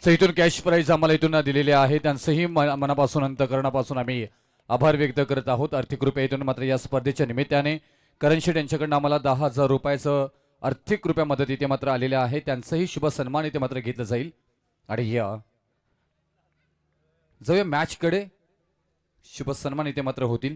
इथून कॅश प्राईज आम्हाला इथून दिलेले आहे. त्यांचंही मनापासून अंतःकरणापासून आम्ही आभार व्यक्त करत आहोत. आर्थिक रुपये इथून मात्र या स्पर्धेच्या निमित्ताने करण शेट यांच्याकडनं आम्हाला 10,000 रुपयाचं आर्थिक रुपया मदत इथे मात्र आलेले आहे. त्यांचंही शुभ सन्मान इथे मात्र घेतलं जाईल. आणि जाऊया मॅच कडे. शुभ सन्मान इथे मात्र होतील.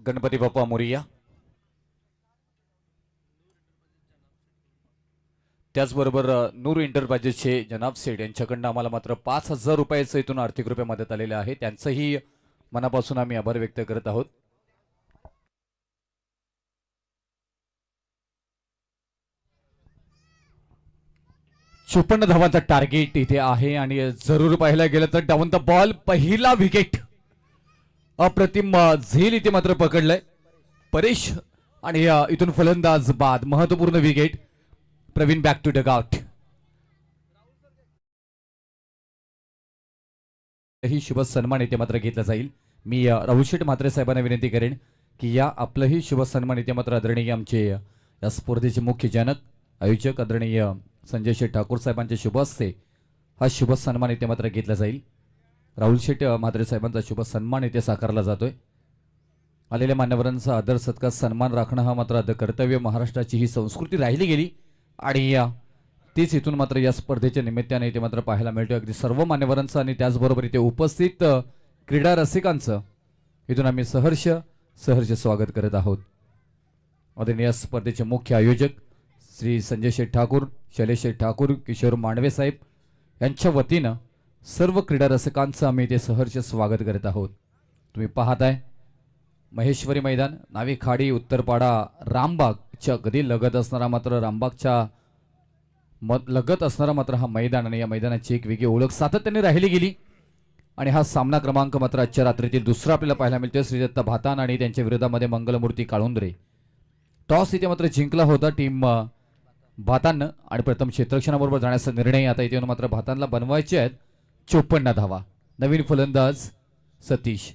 गणपती बाप्पा मोरिया. त्याचबरोबर नूर एंटरप्राइजेसचे जनाब सेठ यांच्याकडनं आम्हाला मात्र 5,000 रुपयाचं इथून आर्थिक रुपये मदत आलेले आहे. त्यांचंही मनापासून आम्ही आभार व्यक्त करत आहोत. चोपन्न धावांचा टार्गेट इथे आहे आणि जरूर पाहायला गेलं तर डाऊन द बॉल पहिला विकेट अप्रतिम झेल इथे मात्र पकडलंय परेश आणि इथून फलंदाज बाद महत्वपूर्ण wicket. Pravin back to dugout. ही शुभ सन्मान इथे मात्र घेतला जाईल. मी राहुल शेठ म्हात्रे साहेबांना विनंती करेन की या आपलंही शुभ सन्मान इथे मात्र आदरणीय आमचे या स्पर्धेचे मुख्य जनक आयोजक आदरणीय संजय शेठ ठाकूर साहेबांचे शुभ हस्ते हा शुभ सन्मान इथे मात्र घेतला जाईल. राहुल शेठ म्हात्रे साहेबांचा शुभ सन्मान इथे साकारला जातोय. आलेल्या मान्यवरांचा आदर सत्कार सन्मान राखणं हा मात्र आद्य कर्तव्य. महाराष्ट्राची ही संस्कृती राहिली गेली आणि तीच इथून मात्र या स्पर्धेच्या निमित्ताने इथे मात्र पाहायला मिळतोय. अगदी सर्व मान्यवरांचं आणि त्याचबरोबर इथे उपस्थित क्रीडा रसिकांचं इथून आम्ही सहर्ष स्वागत करत आहोत. आदरणीय स्पर्धेचे मुख्य आयोजक श्री संजय शेठ ठाकूर, शैलेश शेठ ठाकूर, किशोर मांडवे साहेब यांच्या वतीनं सर्व क्रीडा रसिकांचं आम्ही इथे सहर्ष स्वागत करत आहोत. तुम्ही पाहताय महेश्वरी मैदान, नावी खाडी, उत्तरपाडा, रामबागच्या अगदी लगत असणारा मात्र रामबागच्या लगत असणारा मात्र हा मैदान आणि या मैदानाची एक वेगळी ओळख सातत्याने राहिली गेली आणि हा सामना क्रमांक मात्र आजच्या रात्रीतील दुसरा आपल्याला पाहायला मिळतोय. श्रीदत्त भातान आणि त्यांच्या विरोधामध्ये मंगलमूर्ती काळुंद्रे. टॉस इथे मात्र जिंकला होता टीम भातानं आणि प्रथम क्षेत्ररक्षणाबरोबर जाण्याचा निर्णय आता इथे मात्र भातानला बनवायचे आहेत. 54 धावा. नवीन फलंदाज सतीश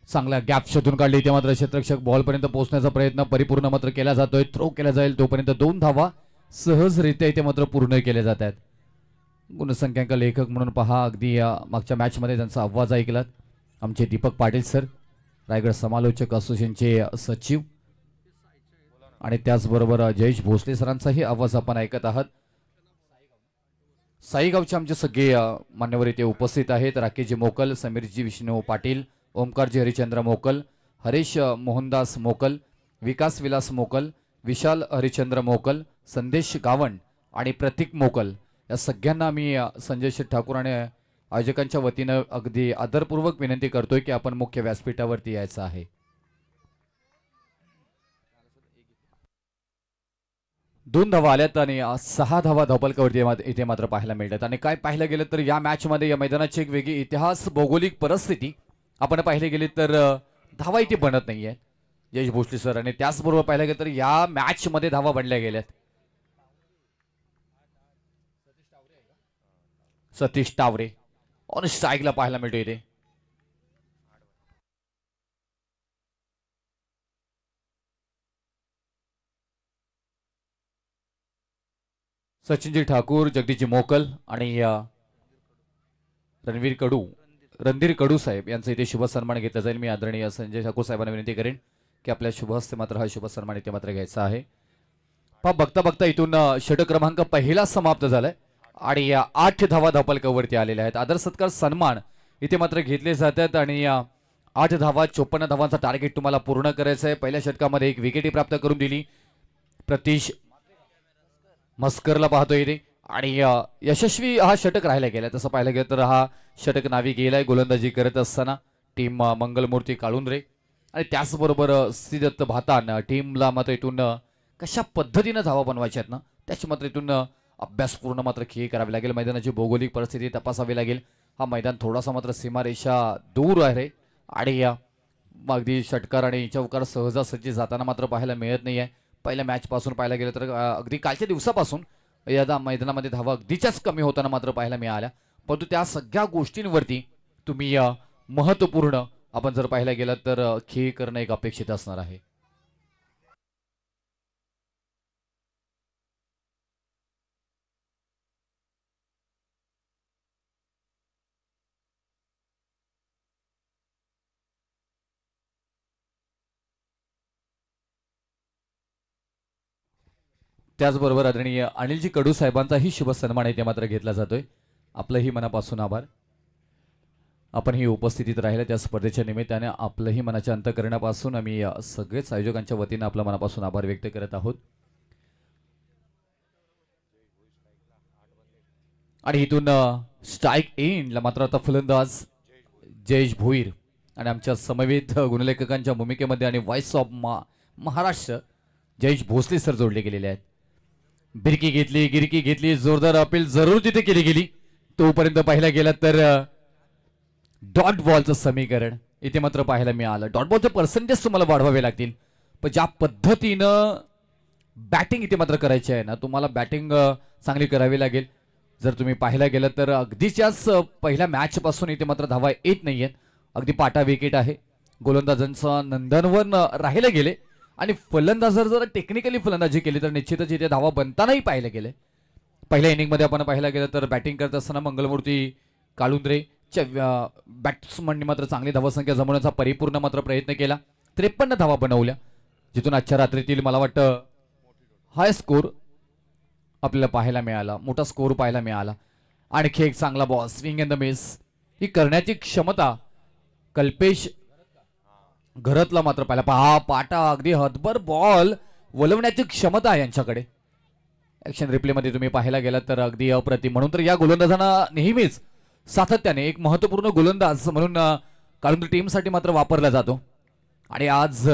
चांगला गॅप शोधून काढली इथे मात्र क्षेत्ररक्षक बॉलपर्यंत पोहोचण्याचा प्रयत्न परिपूर्ण मात्र केला जातोय. थ्रो केला जाईल तोपर्यंत 2 धावा सहजरित्या इथे मात्र पूर्ण केल्या जात आहेत. गुणसंख्याक लेखक म्हणून पहा अगदी मागच्या मॅचमध्ये त्यांचा आवाज ऐकलात आमचे दीपक पाटील सर, रायगड समालोचक असोसिएशनचे सचिव आणि त्याचबरोबर जयेश भोसले सरांचाही आवाज आपण ऐकत आहात. साईगावचे आमचे सगळे मान्यवर इथे उपस्थित आहेत. राकेशजी मोकल, समीरजी विष्णू पाटील, ओमकारजी हरिचंद्र मोकल, हरीश मोहनदास मोकल, विकास विलास मोकल, विशाल हरिचंद्र मोकल, संदेश गावण आणि प्रतीक मोकल या सगळ्यांना मी संजय शेठ ठाकूर आणि आयोजकांच्या वतीनं अगदी आदरपूर्वक विनंती करतोय की आपण मुख्य व्यासपीठावरती यायचं आहे. दोन धावा आल्यात आणि 6 धावा धावपलकावरती इथे मात्र पाहायला मिळतात. आणि काय पाहिलं गेलं तर या मॅचमध्ये या मैदानाची एक वेगळी इतिहास भौगोलिक परिस्थिती आपण पाहिले गेले तर धावा इथे बनत नाहीये जयेश भोसले सर आणि त्याचबरोबर पाहिलं गेलं तर या मॅच मध्ये धावा बनल्या गेल्यात. सतीश टावरे ऑन स्ट्राईकला पाहायला मिळतो इथे. सचिनजी ठाकूर, जगदीशजी मोकल आणि रणधीर कडू साहेब यांचा इथे शुभ सन्मान घेतला जाईल. मी आदरणीय संजय ठाकूर साहेबांना विनंती करेन की आपल्या शुभ हस्ते मात्र हा शुभ सन्मान इथे मात्र घ्यायचा आहे. बघता बघता इथून षटक क्रमांक पहिला समाप्त झालाय आणि 8 धावा धावपलकावरती आलेल्या आहेत. आदर सत्कार सन्मान इथे मात्र घेतले जातात आणि 8 धावा 54 धावांचा टार्गेट तुम्हाला पूर्ण करायचं आहे. पहिल्या षटकामध्ये एक विकेटी प्राप्त करून दिली प्रतीश मस्करला पाहतोय इथे आणि यशस्वी हा षटक राहिला गेला. तसं पाहिलं गेलं तर हा षटक नावी गेलाय गोलंदाजी करत असताना टीम मंगलमूर्ती काळुंद्रे आणि त्याचबरोबर श्रीदत्त भातान टीमला मात्र इथून कशा पद्धतीनं धावा बनवायच्या आहेत ना त्याची मात्र इथून अभ्यासपूर्ण मात्र खेळ करावी लागेल. मैदानाची भौगोलिक परिस्थिती तपासावी लागेल. हा मैदान थोडासा मात्र सीमारेषा दूर आहे आणि अगदी षटकार आणि चौकार सहजासहजी जाताना मात्र पाहायला मिळत नाहीये. पहिल्या मॅच पासून पाहायला गेलं तर अगदी कालच्या दिवसापासून या मैदानामध्ये धावा अगदीच्याच कमी होताना मात्र पाहायला मिळाल्या. परंतु त्या सगळ्या गोष्टींवरती तुम्ही महत्वपूर्ण आपण जर पाहायला गेलं तर खेळ करणं एक अपेक्षित असणार आहे. त्याचबरोबर आदरणीय अनिलजी कडू साहेबांचाही शुभ सन्मान इथे मात्र घेतला जातोय. आपलंही मनापासून आभार. आपण ही उपस्थितीत राहिल्या त्या स्पर्धेच्या निमित्ताने आपलंही मनाच्या अंतःकरणापासून आम्ही सगळेच आयोजकांच्या वतीनं आपल्या मनापासून आभार व्यक्त करत आहोत. आणि इथून स्ट्राईक एंडला मात्र आता फलंदाज जयेश भोईर आणि आमच्या समवेत गुणलेखकांच्या भूमिकेमध्ये आणि voice of Maharashtra Jayesh Bhosale sir जोडले गेलेले आहेत. बिरकी घेतली, गिरकी घेतली, जोरदार अपील जरूर तिथे केली गेली. तोपर्यंत पाहिला गेला तर डॉट बॉलचं समीकरण इथे मात्र पाहायला मिळालं. डॉट बॉलचे पर्सेंटेज तुम्हाला वाढवावे लागतील, पण ज्या पद्धतीनं बॅटिंग इथे मात्र करायची आहे ना, तुम्हाला बॅटिंग चांगली करावी लागेल. जर तुम्ही पाहायला गेलं तर अगदीच्याच पहिल्या मॅच पासून इथे मात्र धावा येत नाहीयेत. अगदी पाटा विकेट आहे. गोलंदाजांचं नंदनवन राहिले गेले आणि फलंदाजर जर टेक्निकली फलंदाजी केली तर निश्चितच इथे धावा बनतानाही पाहिले गेले. पहिल्या इनिंगमध्ये आपण पाहायला गेलं तर बॅटिंग करत असताना मंगलमूर्ती काळुंद्रेच्या बॅट्समननी मात्र चांगली धावसंख्या जमवण्याचा परिपूर्ण मात्र प्रयत्न केला. 53 धावा बनवल्या, जिथून आजच्या रात्रीतील मला वाटतं हाय स्कोर आपल्याला पाहायला मिळाला, मोठा स्कोर पाहायला मिळाला. आणखी एक चांगला ball swing in the miss ही करण्याची क्षमता कल्पेश घरतला मात्र पाहिला. पहा पाटा अगदी हदभर बॉल वलवण्याची क्षमता आहे यांच्याकडे. ऍक्शन रिप्ले मध्ये तुम्ही पाहायला गेलात तर अगदी अप्रतिम. म्हणून तर या गोलंदाजांना नेहमीच सातत्याने एक महत्वपूर्ण गोलंदाज म्हणून काळुंद्रे टीमसाठी मात्र वापरला जातो. आणि आज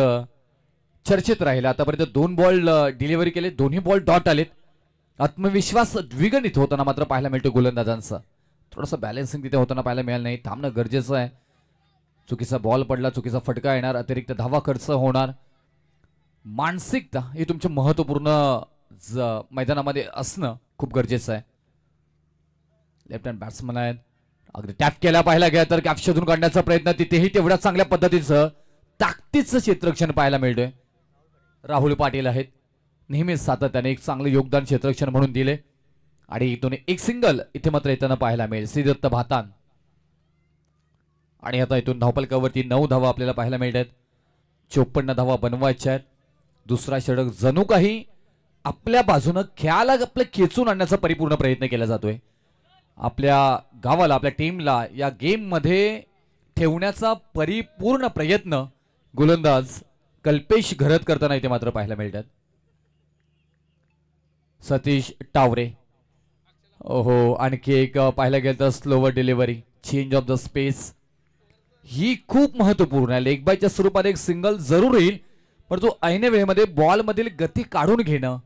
चर्चेत राहिला. आतापर्यंत 2 बॉल डिलिव्हरी केले, दोन्ही बॉल डॉट आलेत. आत्मविश्वास द्विगुणित होताना मात्र पाहायला मिळतो गोलंदाजांचा. थोडंसं बॅलन्सिंग तिथे होताना पाहायला मिळालं नाही. थांबणं गरजेचं आहे. चुकीचा बॉल पडला, चुकीचा फटका येणार, अतिरिक्त धावा खर्च होणार. मानसिकता हे तुमचे महत्वपूर्ण मैदानामध्ये असणं खूप गरजेचं आहे. लेफ्ट हँड बॅट्समन आहेत. अगदी टॅप केला पाहायला गेला तर कॅप शोधून काढण्याचा प्रयत्न, तिथेही तेवढ्या चांगल्या पद्धतीचं ताकदीचं क्षेत्ररक्षण पाहायला मिळतंय. राहुल पाटील आहेत, नेहमीच सातत्याने एक चांगलं योगदान क्षेत्ररक्षण म्हणून दिले. आणि इथून एक सिंगल इथे मात्र येताना पाहायला मिळेल श्रीदत्त भातान. आणि आता इथून धावफलकावरती 9 धावा आपल्याला पाहायला मिळतात. 54 धावा बनवायच्या आहेत. दुसरा षटक जणू काही आपल्या बाजूनं खेळाला आपलं खेचून आणण्याचा परिपूर्ण प्रयत्न केला जातोय. आपल्या गावाला, आपल्या टीमला या गेम मध्ये ठेवण्याचा परिपूर्ण प्रयत्न गोलंदाज कल्पेश घरत करताना इथे मात्र पाहायला मिळतात. सतीश टावरे. ओहो, आणखी एक पाहायला गेलं तर slower delivery, change of the space ही खूप महत्वपूर्ण आहे. लेग बायच्या स्वरूपात एक सिंगल जरूर येईल, पण तो ऐन वेळेमध्ये बॉल मधील गती काढून घेणं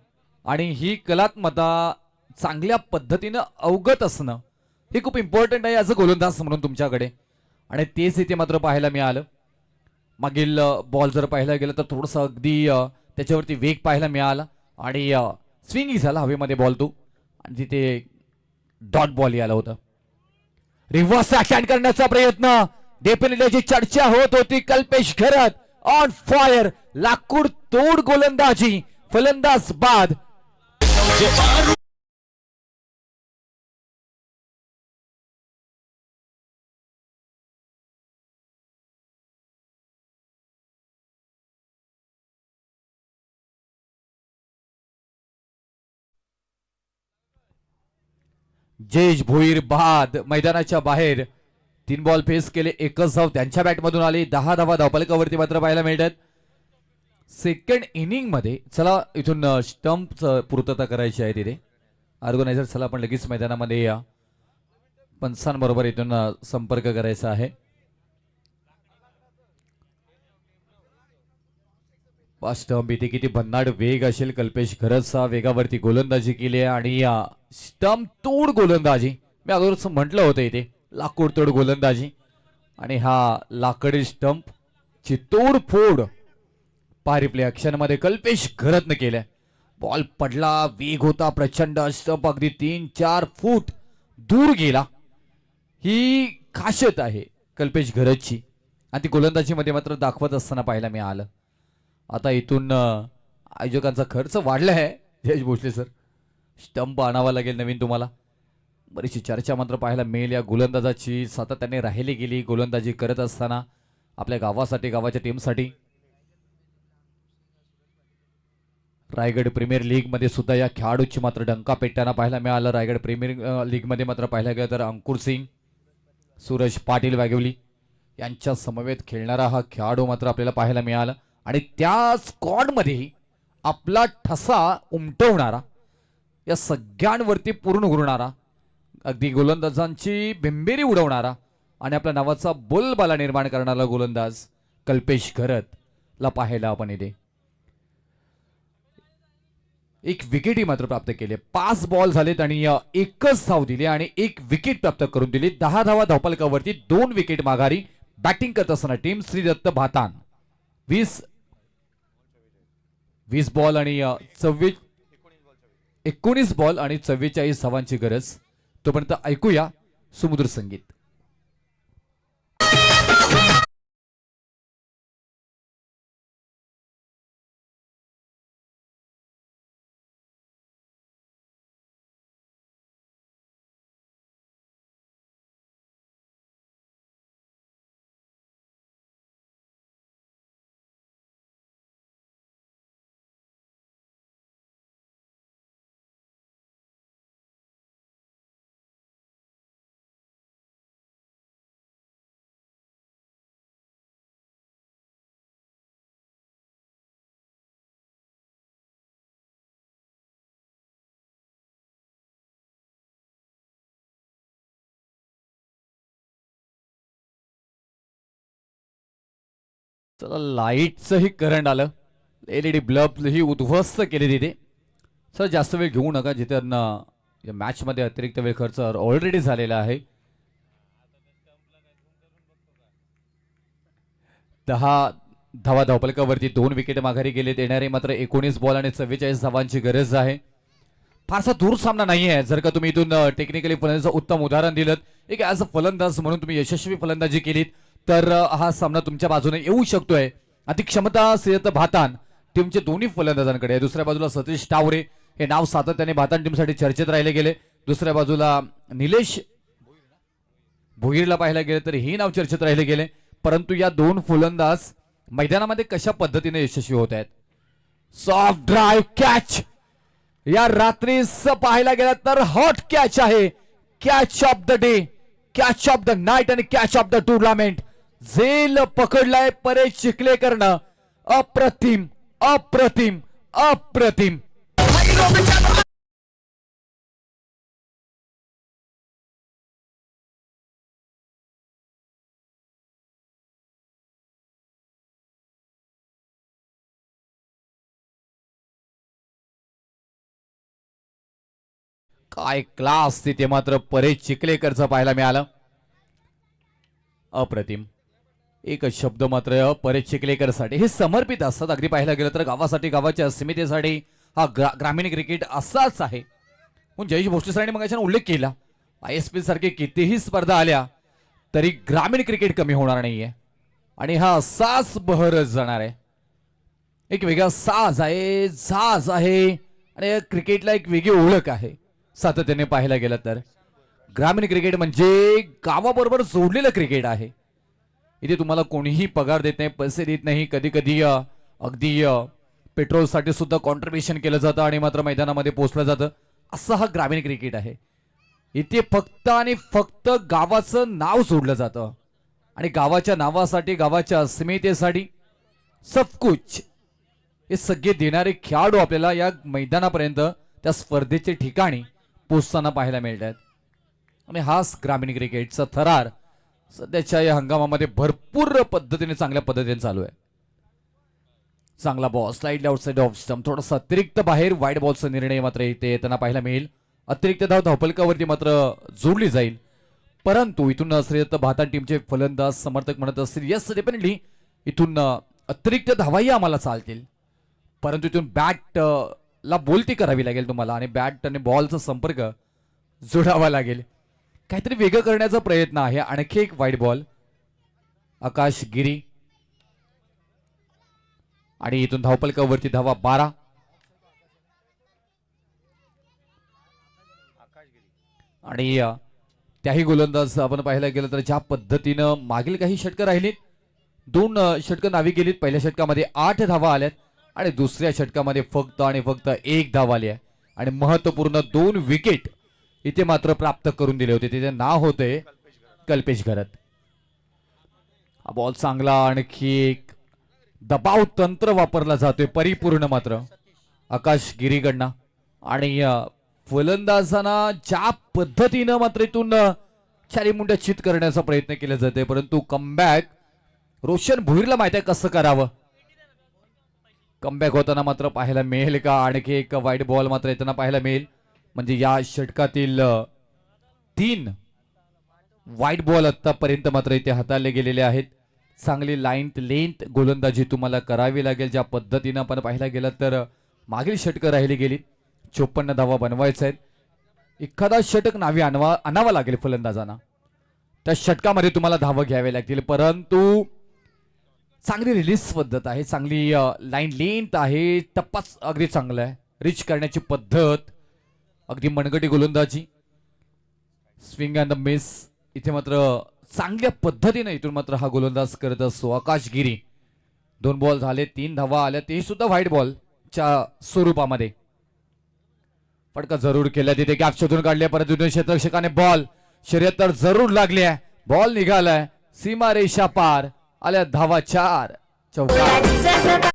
आणि ही कलात्मकता चांगल्या पद्धतीनं अवगत असणं हे खूप इम्पॉर्टंट आहे ॲज अ गोलंदाज म्हणून तुमच्याकडे. आणि तेच इथे मात्र पाहायला मिळालं. मागील बॉल जर पाहायला गेलं तर थोडंसं अगदी त्याच्यावरती वेग पाहायला मिळाला आणि स्विंग झाला हवेमध्ये बॉल तो, आणि तिथे डॉट बॉल आला होता. रिव्हर्स अटॅक करण्याचा प्रयत्न, डेफिनेटली चर्चा होत होती. कल्पेश घरत ऑन फायर, लाकूड तोड गोलंदाजी, फलंदाज बाद. जयेश भोईर बाद मैदानाच्या बाहेर. 3 बॉल फेस केले, एकच धाव त्यांच्या बॅटमधून आली. 10 धावा धावफलकावरती मात्र पाहायला मिळतात. सेकंड इनिंग मध्ये चला इथून स्टंप पूर्तता करायची आहे तिथे. ऑर्गनायझर चला आपण लगेच मैदानामध्ये या, पंचांबरोबर इथून संपर्क करायचा आहे. स्टंप इथे किती भन्नाट वेग असेल. कल्पेश घरतचा वेगावरती गोलंदाजी केली आहे आणि स्टंप तोड गोलंदाजी. मी अगोदरच म्हटलं होतं इथे लाकूड तोड गोलंदाजी, आणि हा लाकडी स्टंप ची तोड फोड पारी प्ले मध्ये कल्पेश घरतनं केलंय. बॉल पडला, वेग होता प्रचंड, स्टंप अगदी 3-4 फूट दूर गेला. ही खासियत आहे कल्पेश घरतची आणि ती गोलंदाजीमध्ये मात्र दाखवत असताना पाहायला मिळालं. आता इथून आयोजकांचा खर्च वाढला आहे जयेश भोसले सर. स्टंप आणावा लागेल नवीन तुम्हाला. बरीचशी चर्चा मात्र पाहायला मिळेल या गोलंदाजाची. सातत्याने राहिली गेली गोलंदाजी करत असताना आपल्या गावासाठी, गावाच्या टीमसाठी. रायगड प्रीमियर लीग मध्ये सुद्धा या खेळाडूची मात्र डंका पेटताना पाहायला मिळालं. रायगड प्रीमियर लीग मध्ये मात्र पाहायला गेलं तर अंकुर सिंग सूरज पाटील वाघवली यांच्या समवेत खेळणारा हा खेळाडू मात्र आपल्याला पाहायला मिळाला आणि त्या स्क्वॉडमध्ये आपला ठसा उमटवणारा, या सगळ्यांवरती पूर्ण उरणारा, अगदी गोलंदाजांची बिंबेरी उडवणारा आणि आपल्या नावाचा बोलबाला निर्माण करणारा गोलंदाज कल्पेश घरत ला पाहायला आपण इथे. एक विकेटही मात्र प्राप्त केले. 5 बॉल झालेत आणि एकच धाव दिली आणि एक विकेट प्राप्त करून दिली. 10 धावा धावफलकावरती 2 विकेट माघारी. बॅटिंग करत असताना टीम श्रीदत्त भातान 20 बॉल आणि 19 बॉल आणि 44 धावांची गरज. तोपर्यंत ऐकूया सुमधुर संगीत. चला, लाईटचंही करंट आलं. LED बल्ब ही उद्ध्वस्त केली तिथे. सर जास्त वेळ घेऊ नका, जिथे या मॅच मध्ये अतिरिक्त वेळ खर्च ऑलरेडी झालेला आहे. 10 धावा धावफलकावरती 2 विकेट माघारी गेलेत. येणारे मात्र 19 बॉल आणि 44 धावांची गरज आहे. फारसा दूर सामना नाही आहे. जर का तुम्ही इथून टेक्निकली फलंदाजाचं उत्तम उदाहरण दिलं, एक ॲज अ फलंदाज म्हणून तुम्ही यशस्वी फलंदाजी केलीत, तर हा सामना तुमच्या बाजूने येऊ शकतोय. अति क्षमता श्रीदत्त भातान टीमचे दोन्ही फलंदाजांकडे आहे. दुसऱ्या बाजूला सतीश टावरे, हे नाव सातत्याने भातान टीमसाठी चर्चेत राहिले गेले. दुसऱ्या बाजूला निलेश भोईरला पाहायला गेले तर ही नाव चर्चेत राहिले गेले. परंतु या 2 फलंदाज मैदानामध्ये कशा पद्धतीने यशस्वी होत आहेत. सॉफ्ट ड्राईव्ह कॅच या रात्रीच पाहायला गेला तर हॉट कॅच आहे. Catch of the day, catch of the night आणि कॅच ऑफ द टुर्नामेंट. झेल पकडलाय परेश चिखलेकरनं. अप्रतिम अप्रतिम अप्रतिम. काय क्लास तिथे मात्र परेश चिखलेकरचं पाहायला मिळालं. अप्रतिम. एकच शब्द मात्र परेश चिखलेकरसाठी, हे समर्पित असतात. अगदी पाहायला गेलं तर गावासाठी, गावाच्या अस्मितेसाठी हा ग्रामीण क्रिकेट असाच आहे. म्हणून जयेश भोसले सरांनी मगाशी उल्लेख केला, ISPL सारखे कितीही स्पर्धा आल्या तरी ग्रामीण क्रिकेट कमी होणार नाहीये आणि हा असाच बहरच जाणार आहे. एक वेगळा साज आहे, झाज आहे आणि क्रिकेटला एक वेगळी ओळख आहे. सातत्याने पाहायला गेलं तर ग्रामीण क्रिकेट म्हणजे गावाबरोबर जोडलेलं क्रिकेट आहे. इथे तुम्हाला कोणीही पगार देत नाही, पैसे देत नाही. कधी कधी अगदी पेट्रोलसाठी सुद्धा कॉन्ट्रीब्युशन केलं जातं आणि मात्र मैदानामध्ये पोहोचलं जातं. असं हा ग्रामीण क्रिकेट आहे. इथे फक्त आणि फक्त गावाचं नाव जोडलं जातं आणि गावाच्या नावासाठी, गावाच्या अस्मितेसाठी सब कुछ हे सगळे देणारे खेळाडू आपल्याला या मैदानापर्यंत, त्या स्पर्धेच्या ठिकाणी पोचताना पाहायला मिळतात. आणि हाच ग्रामीण क्रिकेटचा थरार सध्याच्या या हंगामामध्ये भरपूर पद्धतीने, चांगल्या पद्धतीने चालू आहे. चांगला ball slightly outside off stump, थोडासा अतिरिक्त बाहेर. वाईड बॉलचा निर्णय मात्र इथे येताना पाहायला मिळेल. अतिरिक्त धाव धावफलकावरती मात्र जोडली जाईल. परंतु इथून श्रीदत्त भातान टीमचे फलंदाज समर्थक म्हणत असतील, यस डेफिनेटली इथून अतिरिक्त धावाही आम्हाला चालतील, परंतु इथून बॅट ला बोलती करावी लागेल तुम्हाला आणि बॅट आणि बॉलचा संपर्क जोडावा लागेल. काहीतरी वेगळं करण्याचा प्रयत्न आहे. आणखी एक वाईड बॉल. आकाश गिरी आणि इथून धावफलकावरती धावा 12. आणि त्याही गोलंदाज आपण पाहायला गेलं तर ज्या पद्धतीनं मागील काही षटकं राहिलीत, 2 षटकं नावी गेलीत. पहिल्या षटकामध्ये 8 धावा आल्यात आणि दुसऱ्या षटकामध्ये फक्त आणि फक्त 1 धाव आली आहे आणि महत्वपूर्ण 2 विकेट इथे मात्र प्राप्त करून दिले होते. तिथे नाव होते कल्पेश घरत. हा बॉल चांगला, आणखी एक दबाव तंत्र वापरला जातोय परिपूर्ण मात्र आकाश गिरीकडनं. आणि फलंदाजांना ज्या पद्धतीनं मात्र इथून चारी मुंड्या चित करण्याचा प्रयत्न केला जाते, परंतु कमबॅक रोशन भुईरला माहिती आहे कसं करावं. कमबॅक होताना मात्र पाहायला मिळेल का, आणखी एक वाईट बॉल मात्र येताना पाहायला मिळेल. म्हणजे या षटकातील 3 वाईट बॉल आतापर्यंत मात्र इथे हाताळले गेलेले आहेत. चांगली लेंथ गोलंदाजी तुम्हाला करावी लागेल. ज्या पद्धतीनं आपण पाहायला गेलं तर मागील षटकं राहिली गेली. 54 धावा बनवायच्या आहेत. एखादा षटक नावी आणावा लागेल फलंदाजांना. त्या षटकामध्ये तुम्हाला धावा घ्याव्या लागतील, परंतु चांगली रिलीज पद्धत आहे, चांगली लाईन लेंथ आहे, टप्पाच अगदी चांगला आहे. रिच करण्याची पद्धत अगदी मनगटी गोलंदाजी, स्विंग अँड द मिस इथे मात्र चांगल्या पद्धतीने इथून मात्र हा गोलंदाज करत असतो आकाश गिरी. 2 बॉल झाले, 3 धावा आल्या, ते सुद्धा व्हाईट बॉलच्या स्वरूपामध्ये. फटका जरूर केला, तिथे गॅप शोधून काढले, परंतु क्षेत्ररक्षकाने बॉल शर्यत तर जरूर लागली आहे. बॉल निघालाय सीमा रेषा पार, आल्या धावा 4 चौकार.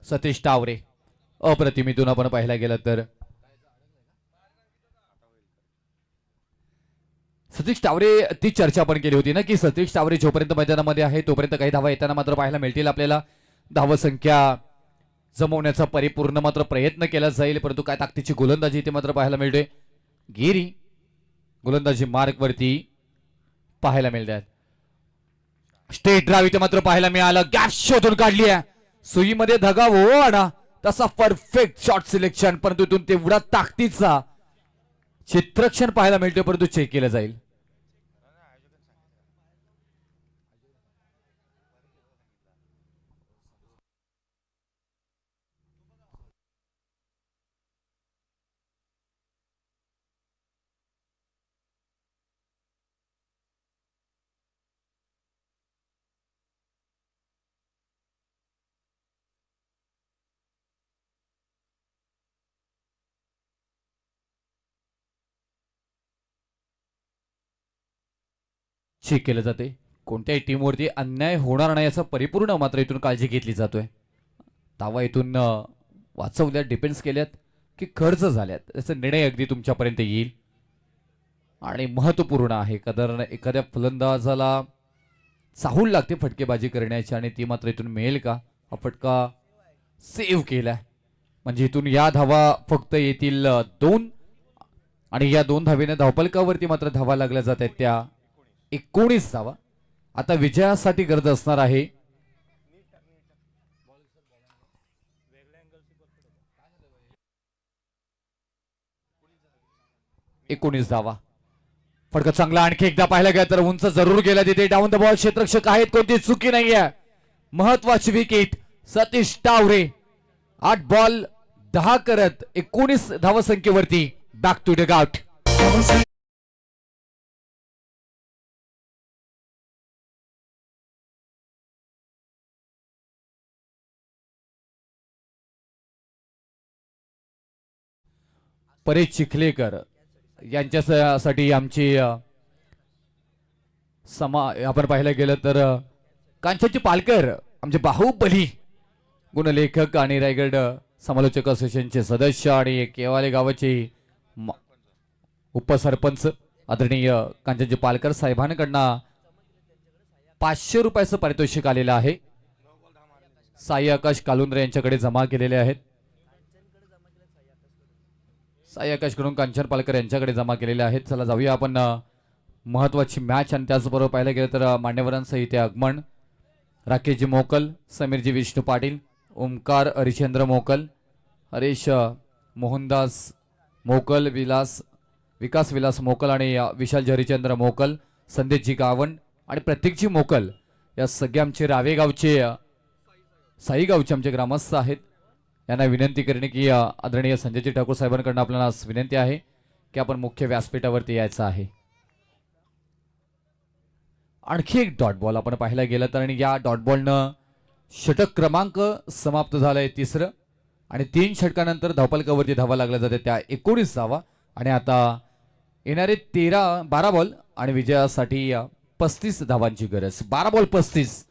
सतीश टावरे अप्रतिम इथून आपण पाहायला गेलं तर सतीश टावरे ती चर्चा आपण केली होती ना की सतीश टावरे जोपर्यंत मैदानामध्ये आहे तोपर्यंत काही धावा येताना मात्र पाहायला मिळतील आपल्याला. धावसंख्या जमवण्याचा परिपूर्ण मात्र प्रयत्न केला जाईल, परंतु काय ताकदीची गोलंदाजी इथे मात्र पाहायला मिळते. गिरी गोलंदाजी मार्क वरती पाहायला मिळतात. स्टेट ड्राईव्ह इथे मात्र पाहायला मिळालं, गॅप शोधून काढली आहे, सुईमध्ये धगा हो आणा तसा परफेक्ट शॉट सिलेक्शन, परंतु इथून तेवढा ताकदीचा चित्रक्षण पाहायला मिळते, परंतु चेक केलं जाईल. चेक केलं जाते. कोणत्याही टीमवरती अन्याय होणार नाही याचा परिपूर्ण मात्र इथून काळजी घेतली जातोय. धावा इथून वाचवल्या, डिफेन्स केल्यात की खर्च झाल्यात याचा निर्णय अगदी तुमच्यापर्यंत येईल आणि महत्वपूर्ण आहे. कारण एखाद्या फलंदाजाला चाहूल लागते फटकेबाजी करण्याची आणि ती मात्र इथून मिळेल का. हा फटका सेव्ह केलाय म्हणजे इथून या धावा फक्त येतील 2 आणि या 2 धावेने धावफलकावरती मात्र धावा लागल्या जात आहेत त्या 19 धावा. आता विजयासाठी गरज असणार आहे 19 धावा. फटका चांगला आणखी एकदा पाहायला गेला तर उंच जरूर गेला, तिथे डाऊन द बॉल क्षेत्ररक्षक आहेत, कोणती चुकी नाहीये. महत्वाची विकेट सतीश टावरे 8 बॉल 10 करत 19 धावसंख्येवरती back to the out. Paresh Chikhalekar यांच्यासाठी आमची आपण पाहायला गेलं तर कांच्याची पालकर आमचे बाहुबली गुणलेखक आणि रायगड समालोचक असोसिएशनचे सदस्य आणि केवाले गावाचे उपसरपंच आदरणीय कांचनजी पालकर साहेबांकडनं 500 रुपयाचं पारितोषिक आलेलं आहे. साई आकाश कालुंद्रे यांच्याकडे जमा केलेले आहेत. साई आकाश कडून कांचन पालकर यांच्याकडे जमा केलेले आहेत. चला जाऊया आपण महत्वाची मॅच आणि त्याचबरोबर पाहायला गेलं तर मान्यवरांसह इथे आगमन राकेशजी मोकल, समीरजी विष्णू पाटील, ओमकार हरिचंद्र मोकल, हरीश मोहनदास मोकल, विकास विलास मोकल आणि विशाल हरिचंद्र मोकल, संदेशजी गावण आणि प्रत्येकजी मोकल या सगळे आमचे रावेगावचे साईगावचे आमचे ग्रामस्थ आहेत. यांना विनंती करणे की आदरणीय संजयजी ठाकूर साहेबांकडून आपल्याला विनंती आहे की आपण मुख्य व्यासपीठावरती यायचं आहे. आणखी एक डॉट बॉल आपण पाहायला गेलं तर आणि या डॉट बॉलनं षटक क्रमांक समाप्त झालाय तिसरं आणि 3 षटकानंतर धावफलकावरती धावा लागल्या जाते त्या 19 धावा आणि आता येणारे 12 बॉल आणि विजयासाठी 35 धावांची गरज. 12 बॉल 35.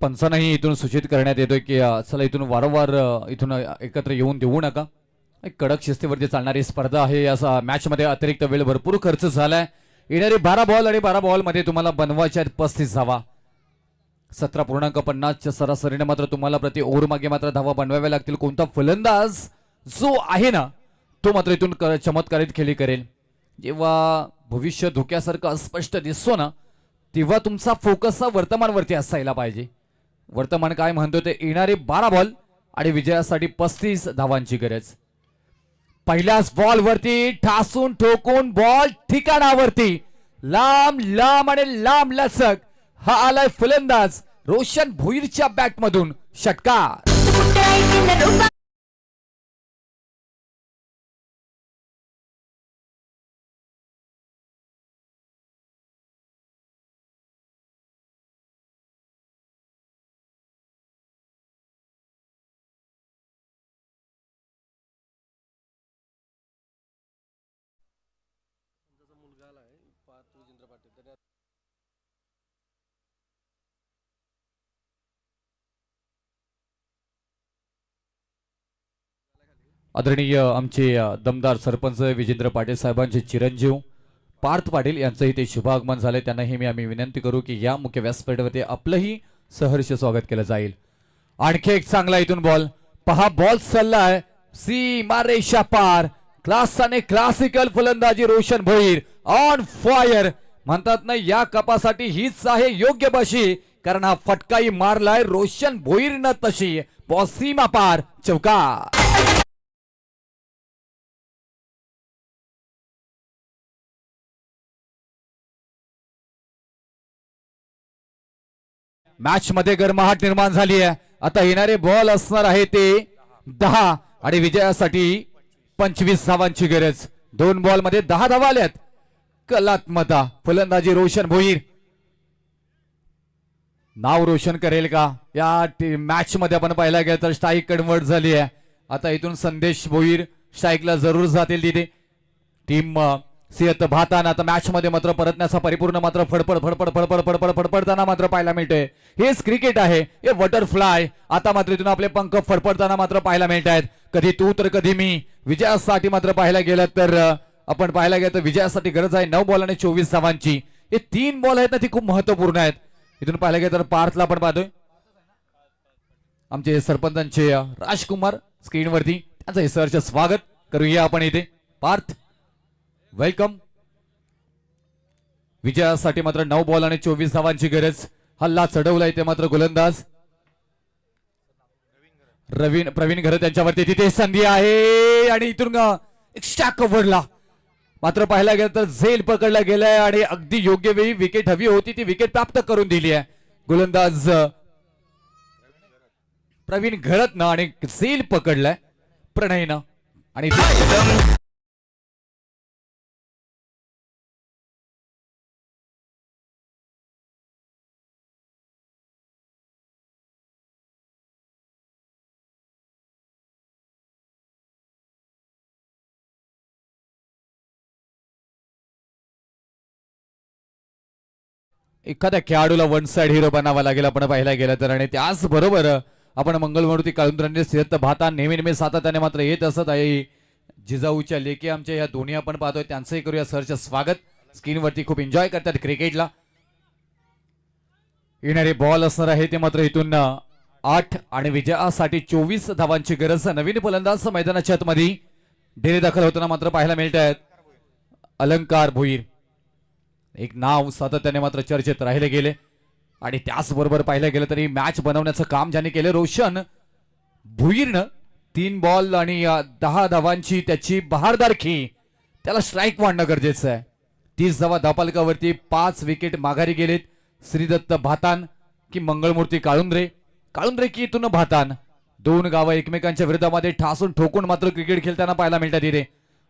पंचांनाही इथून सूचित करण्यात येतोय की चला इथून वारंवार इथून एकत्र येऊन देऊ नका. एक कडक शिस्तीवरती चालणारी स्पर्धा आहे. या मॅच मध्ये अतिरिक्त वेळ भरपूर खर्च झालाय. येणारे 12 बॉल आणि 12 बॉल मध्ये तुम्हाला बनवायच्या 35 धावा. 17.50च्या सरासरीने मात्र तुम्हाला प्रति ओव्हर मागे मात्र धावा बनवाव्या लागतील. कोणता फलंदाज जो आहे ना तो मात्र इथून चमत्कारित खेळी करेल. जेव्हा भविष्य धोक्यासारखं अस्पष्ट दिसतो ना तेव्हा तुमचा फोकस हा वर्तमानवरती असायला पाहिजे. वर्तमान काय म्हणतो ते येणारे 12 बॉल आणि विजयासाठी 35 धावांची गरज. पहिल्याच बॉल वरती ठासून ठोकून बॉल ठिकाणावरती लांब लांब आणि लांब लचक हा आलाय फलंदाज रोशन भोईरच्या बॅट मधून षटकार. आदरणीय आमचे दमदार सरपंच विजेंद्र पाटील साहेबांचे चिरंजीव पार्थ पाटील यांचंही ते शुभागमन झाले. त्यांनाही आम्ही विनंती करू की या मुख्य व्यासपीठावरती आपलंही सहर्ष स्वागत केलं जाईल. आणखी एक चांगला इथून बॉल पहा. बॉल चाललाय सीमा रेषा पार. क्लास आणि क्लासिकल फलंदाजी रोशन भोईर ऑन फायर म्हणतात ना या कपासाठी हीच आहे योग्य बशी कारण हा फटकाही मारलाय रोशन भोईरनं तशी. बॉल सीमा पार चौकार. मॅच मध्ये गरमाहट निर्माण झाली आहे. आता येणारे बॉल असणार आहे ते 10 आणि विजयासाठी 25 धावांची गरज. 2 बॉल मध्ये 10 धावा आल्यात. कलात्मता फलंदाजी रोशन भोईर नाव रोशन करेल का या मॅच मध्ये. आपण पाहायला गेलं तर स्ट्राईक कन्वर्ट झाली आहे. आता इथून संदेश भोईर स्ट्राईकला जरूर जातील तिथे. टीम सियत भाताना आता मॅच मध्ये मात्र परतण्याचा परिपूर्ण मात्र फडफड फडफड फडफड फडफड फडफडताना मात्र पाहायला मिळतोय. हेच क्रिकेट आहे. हे बटरफ्लाय आता मात्र इथून आपले पंख फडफडताना मात्र पाहायला मिळत आहेत. कधी तू तर कधी मी. विजयासाठी मात्र पाहायला गेलं तर आपण पाहायला गेलं तर विजयासाठी गरज आहे 9 बॉल आणि 24 धावांची. हे 3 बॉल आहेत ना ती खूप महत्वपूर्ण आहेत. इथून पाहायला गेलं तर पार्थला आपण पाहतोय आमचे सरपंचांचे राजकुमार स्क्रीनवरती. त्यांचं हे सहर्ष स्वागत करूया आपण इथे. पार्थ वेलकम. विजयासाठी मात्र 9 बॉल आणि 24 धावांची गरज. हल्ला चढवला इथे मात्र गोलंदाज प्रवीण घरत त्यांच्यावरती. तिथे संधी आहे आणि इथून एक्स्ट्रा कव्हरला मात्र पाहायला गेलं तर झेल पकडला गेलाय आणि अगदी योग्य वेळी विकेट हवी होती ती विकेट प्राप्त करून दिली आहे गोलंदाज प्रवीण घरतनं आणि झेल पकडलाय प्रणयनं आणि एखाद्या खेळाडूला वन साइड हिरो बनावा लागेल आपण पाहायला गेलं तर. आणि त्याचबरोबर आपण मंगलमूर्ती काळुंद्रांनी सिद्ध भाता नेहमी सातत्याने मात्र येत असत आहे. जिजाऊच्या लेकी आमच्या या दोन्ही आपण पाहतोय त्यांचंही करूया सहर्ष स्वागत. स्क्रीनवरती खूप एन्जॉय करतात क्रिकेटला. येणारे बॉल असणार आहे ते मात्र इथून 8 आणि विजयासाठी 24 धावांची गरज. नवीन फलंदाज मैदानाच्या आतमध्ये डेरे दाखल होताना मात्र पाहायला मिळत आहेत. अलंकार भोईर एक नाव सातत्याने मात्र चर्चेत राहिले गेले आणि त्याचबरोबर पाहिलं गेलं तरी मॅच बनवण्याचं काम ज्याने केलं रोशन भुईरनं 3 बॉल आणि 10 धावांची त्याची बहारदारकी त्याला स्ट्राईक वाढणं गरजेचं आहे. 30 धावा धावफलकावरती 5 विकेट माघारी गेलेत. श्रीदत्त भातान की मंगळमूर्ती काळुंद्रे की इथून भातान 2 गावं एकमेकांच्या विरोधामध्ये ठासून ठोकून मात्र क्रिकेट खेळताना पाहायला मिळतात इथे.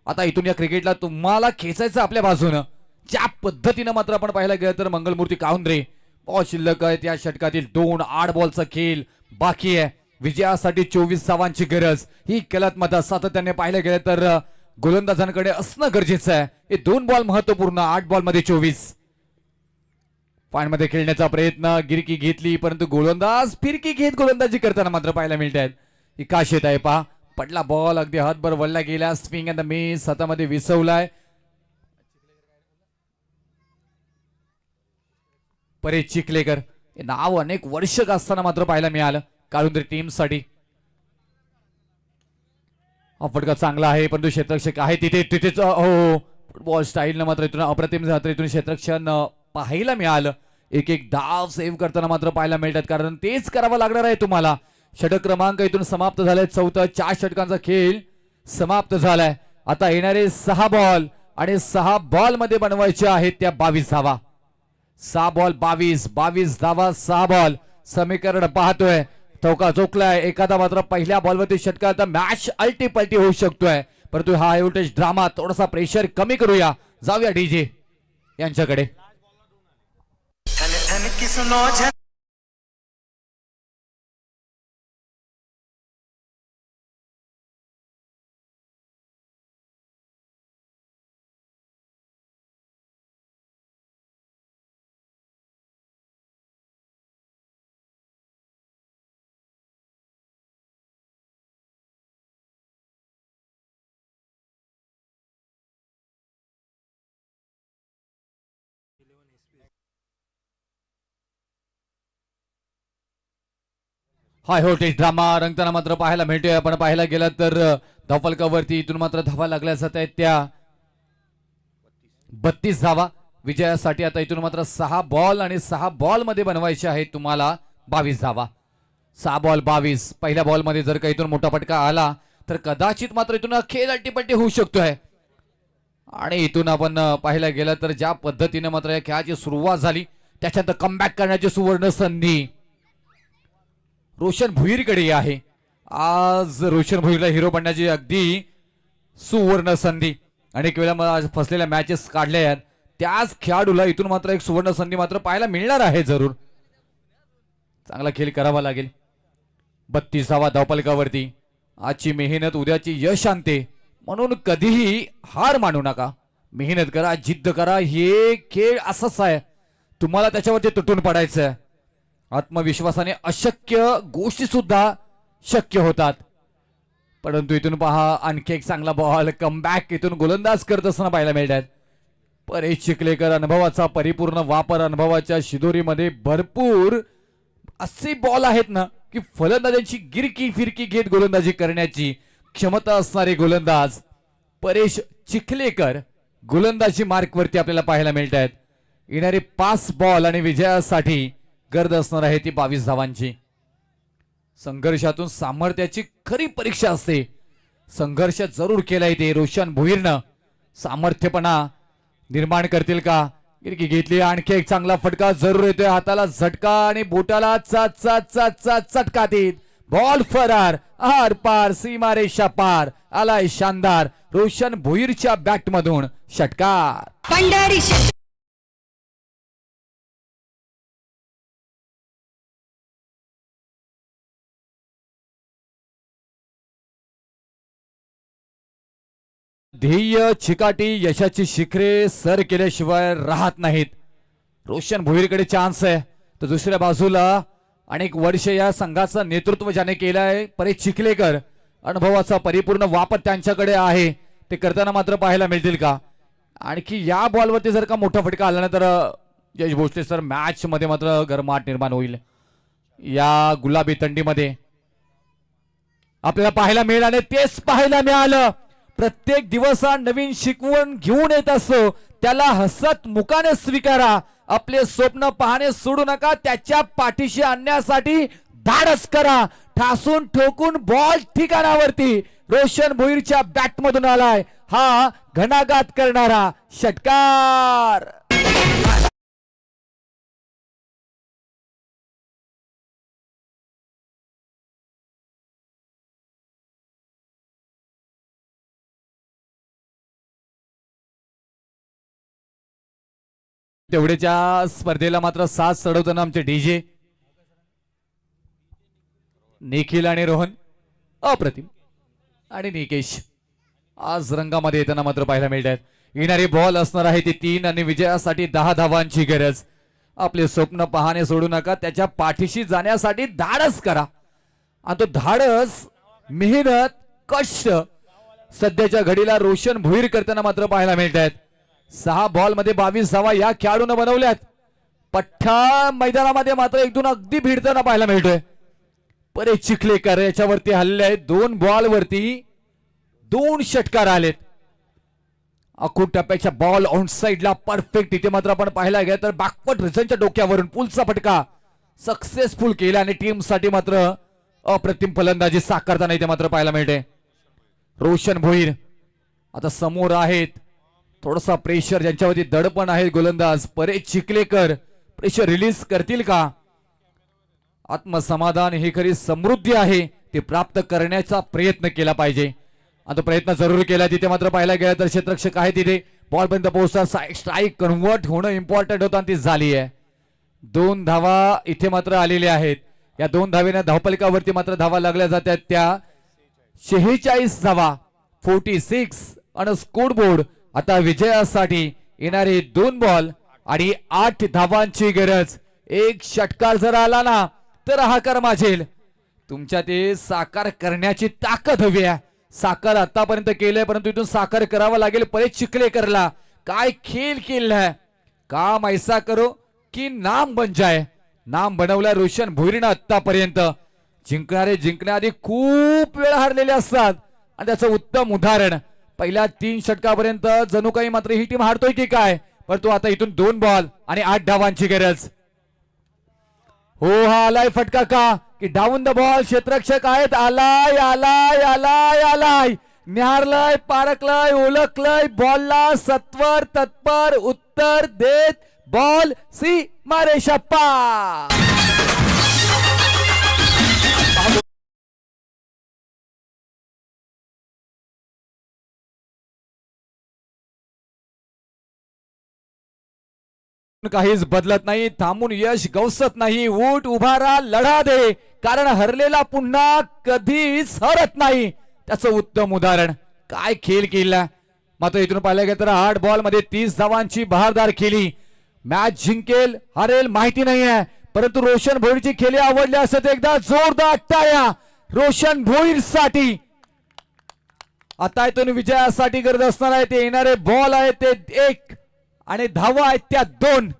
आता इथून या क्रिकेटला तुम्हाला खेचायचं आपल्या बाजूनं ज्या पद्धतीनं मात्र आपण पाहायला गेलं तर मंगळमूर्ती काळुंद्रे बॉल शिल्लक आहेत या षटकातील 2 8 बॉलचा खेळ बाकी आहे. विजयासाठी 24 धावांची गरज ही कलात्मता सातत्याने पाहिलं गेलं तर गोलंदाजांकडे असणं गरजेचं आहे. हे 2 बॉल महत्वपूर्ण 8 बॉल मध्ये 24 मध्ये खेळण्याचा प्रयत्न गिरकी घेतली परंतु गोलंदाज फिरकी घेत गोलंदाजी करताना मात्र पाहायला मिळत आहेत. ही काश येत आहे पहा पडला बॉल अगदी हातभर वळला गेला स्विंग अँड द मिस हातामध्ये विसवलाय. परेश चिखलेकर हे नाव अनेक वर्ष असताना मात्र पाहायला मिळालं काळुंद्रे टीम साठी. हा फटका चांगला आहे परंतु क्षेत्ररक्षक आहे तिथेच हो फुटबॉल स्टाईल न मात्र इथून अप्रतिम इथून क्षेत्ररक्षण पाहायला मिळालं. एक धाव सेव्ह करताना मात्र पाहायला मिळतात कारण तेच करावं लागणार आहे तुम्हाला. षटक क्रमांक इथून समाप्त झालाय 4 षटकांचा खेळ समाप्त झालाय. आता येणारे 6 बॉल आणि 6 बॉल मध्ये बनवायचे आहेत त्या 22 धावा. 6 बॉल 22 धावा 6 बॉल समीकरण पाहतोय चौका चोकलाय एखादा मात्र पहिल्या बॉलवरती षटकात मॅच अल्टीपल्टी होऊ शकतोय परंतु हा हाय व्होल्टेज ड्रामा थोडासा प्रेशर कमी करूया. जाऊया डीजे यांच्याकडे. हाय व्होल्टेज ड्रामा रंगताना मात्र पाहायला मिळतोय. आपण पाहायला गेला तर धावफलकावरती इथून मात्र धावा लागल्या जात आहेत त्या 32 धावा विजयासाठी. आता इथून मात्र 6 बॉल आणि 6 बॉल मध्ये बनवायचे आहेत तुम्हाला 22 धावा. 6 बॉल 22 पहिल्या बॉल मध्ये जर का इथून मोठा फटका आला तर कदाचित मात्र इथून खेळ अल्टीपल्टी होऊ शकतोय. आणि इथून आपण पाहायला गेलं तर ज्या पद्धतीने मात्र या खेळाची सुरुवात झाली त्याच्यानंतर कमबॅक करण्याची सुवर्ण संधी रोशन भुईरकडे आहे. आज रोशन भुईरला हिरो बनण्याची अगदी सुवर्ण संधी. अनेक वेळा फसलेल्या मॅचेस काढल्या आहेत त्याच खेळाडूला इथून मात्र एक सुवर्ण संधी मात्र पाहायला मिळणार आहे. जरूर चांगला खेळ करावा लागेल. 32 धावफलकावरती आजची मेहनत उद्याची यश आणते म्हणून कधीही हार मानू नका. मेहनत करा जिद्द करा. हे खेळ असाच आहे तुम्हाला त्याच्यावरती तुटून पडायचं आहे. आत्मविश्वासाने अशक्य गोष्टी सुद्धा शक्य होतात. परंतु इथून पहा आणखी एक चांगला बॉल कमबॅक इथून गोलंदाज करत असताना पाहायला मिळतात. परेश चिखलेकर अनुभवाचा परिपूर्ण वापर अनुभवाच्या शिदोरीमध्ये भरपूर असे बॉल आहेत ना की फलंदाजांची गिरकी फिरकी घेत गोलंदाजी करण्याची क्षमता असणारे गोलंदाज परेश चिखलेकर गोलंदाजी मार्कवरती आपल्याला पाहायला मिळत आहेत. येणारे 5 बॉल आणि विजयासाठी गरज असणार आहे ती 22 धावांची. संघर्षातून सामर्थ्याची खरी परीक्षा असते. संघर्ष जरूर केलाय ते रोशन भुईरनं. सामर्थ्यपणा निर्माण करतील का. गिरकी घेतली आणखी एक चांगला फटका जरूर येतोय हाताला झटका आणि बोटाला चटका देत बॉल फरार आर पार सीमारेषा पार आलाय शानदार रोशन भुईरच्या बॅट मधून षटकार. ध्येय चिकाटी यशाची शिखरे सर केल्याशिवाय राहत नाहीत. रोशन भुईरकडे चान्स आहे तर दुसऱ्या बाजूला अनेक वर्ष या संघाचं नेतृत्व ज्याने केलंय परेश चिखलेकर. अनुभवाचा परिपूर्ण वापर त्यांच्याकडे आहे. ते करताना मात्र पाहायला मिळतील का. आणखी या बॉलवरती जर का मोठा फटका आला ना तर जयेश भोसले सर मॅच मध्ये मात्र गरमाट निर्माण होईल. या गुलाबी तंडीमध्ये आपल्याला पाहायला मिळालं तेच पाहायला मिळालं. प्रत्येक दिवस हा नवीन शिकवण घेऊन येत असतो, त्याला हसत मुखाने स्वीकारा. आपले स्वप्न पाहणे सोडू नका, त्याच्या पाठीशी आणण्यासाठी धाडस करा. ठासून ठोकून बॉल ठिकाणावरती रोशन भोईरच्या बॅट मधून आलाय हा घणाघात करणारा षटकार. तेवढेच्या स्पर्धेला मात्र साथ चढवताना आमचे डीजे निखिल आणि रोहन अप्रतिम आणि निकेश आज रंगामध्ये येताना मात्र पाहायला मिळत आहेत. येणारी बॉल असणार आहे ती 3 आणि विजयासाठी 10 धावांची गरज. आपले स्वप्न पाहणे सोडू नका, त्याच्या पाठीशी जाण्यासाठी धाडस करा. आणि तो धाडस, मेहनत, कष्ट सध्याच्या घडीला रोशन भोईर करताना मात्र पाहायला मिळत आहेत. 6 बॉल मध्ये 22 धावा या खेळाडूने बनवल्यात. पठ्ठा मैदानामध्ये मात्र 1-2 अगदी भिडताना पाहायला मिळतोय. परेश चिखलेकर याच्यावरती हल्ले आहेत. 2 बॉल वरती 2 षटकार आलेत. अखूट टप्प्याच्या बॉल ऑन साइडला परफेक्ट. इथे मात्र आपण पाहायला गेलं तर बॅकवर्ड रिझनच्या डोक्यावरून पुलचा फटका सक्सेसफुल केला आणि टीम साठी मात्र अप्रतिम फलंदाजी साकारताना इथे मात्र पाहायला मिळते. रोशन भोईर आता समोर आहेत. थोडासा प्रेशर, ज्यांच्यावरती दडपण आहे गोलंदाज परेश चिखलेकर, प्रेशर रिलीज करतील का? आत्मसमाधान ही खरी समृद्धी आहे, ते प्राप्त करण्याचा प्रयत्न केला पाहिजे. आता प्रयत्न जरूर केला. तिथे मात्र पाहायला गेलं तर क्षेत्ररक्षक आहे तिथे बॉल पर्यंत पोहोचतात. स्ट्राईक कन्वर्ट होणं इम्पॉर्टंट होतं आणि ती झाली आहे. 2 धावा इथे मात्र आलेल्या आहेत. या 2 धावेने धावफलकावरती मात्र धावा लागल्या जातात त्या 46 धावा 46 आणि स्कोर बोर्ड आता विजयासाठी येणारे 2 बॉल आणि 8 धावांची गरज. एक षटकार जर आला ना तर हाकार माजेल. तुमच्या ते साकार करण्याची ताकद हवी आहे. साकार आतापर्यंत केलंय, परंतु इथून साकार करावा लागेल. परेश चिखलेकरला काय खेळ केलाय. काम ऐसा करो की नाम बन जाए. नाम बनवलं रोशन भोईरनं आतापर्यंत. जिंकण्याआधी खूप वेळ हारलेले असतात आणि त्याचं उत्तम उदाहरण पहिल्या 3 षटकापर्यंत जणू काही मात्र ही टीम हारतोय की काय, परंतु आता इथून 2 बॉल आणि 8 धावांची गरज. हो, हा आलाय फटका का की डाऊन द बॉल. क्षेत्ररक्षक आहेत. आलाय आलाय आलाय आलाय न्यारलय, पारकलय, ओळखलय. बॉलला सत्वर तत्पर उत्तर देत बॉल सीमारेषा पार. काहीच बदलत नाही. थांबून यश गवसत नाही. उठ उभा राहा, लढा दे, कारण हरलेला पुन्हा कधीच हरत नाही. त्याचं उत्तम उदाहरण. काय खेळ केला. मात्र इथून पाहिलं गेलं तर 8 बॉल मध्ये 30 धावांची बहारदार केली. मॅच जिंकेल हरेल माहिती नाहीये, परंतु रोशन भोईरची खेळी आवडली असत एकदा जोरदार टाळ्या रोशन भोईर साठी. आता इथून विजयासाठी गरज असणार आहे. ते येणारे बॉल आहेत ते 1 आणि धावा आहेत त्या 2.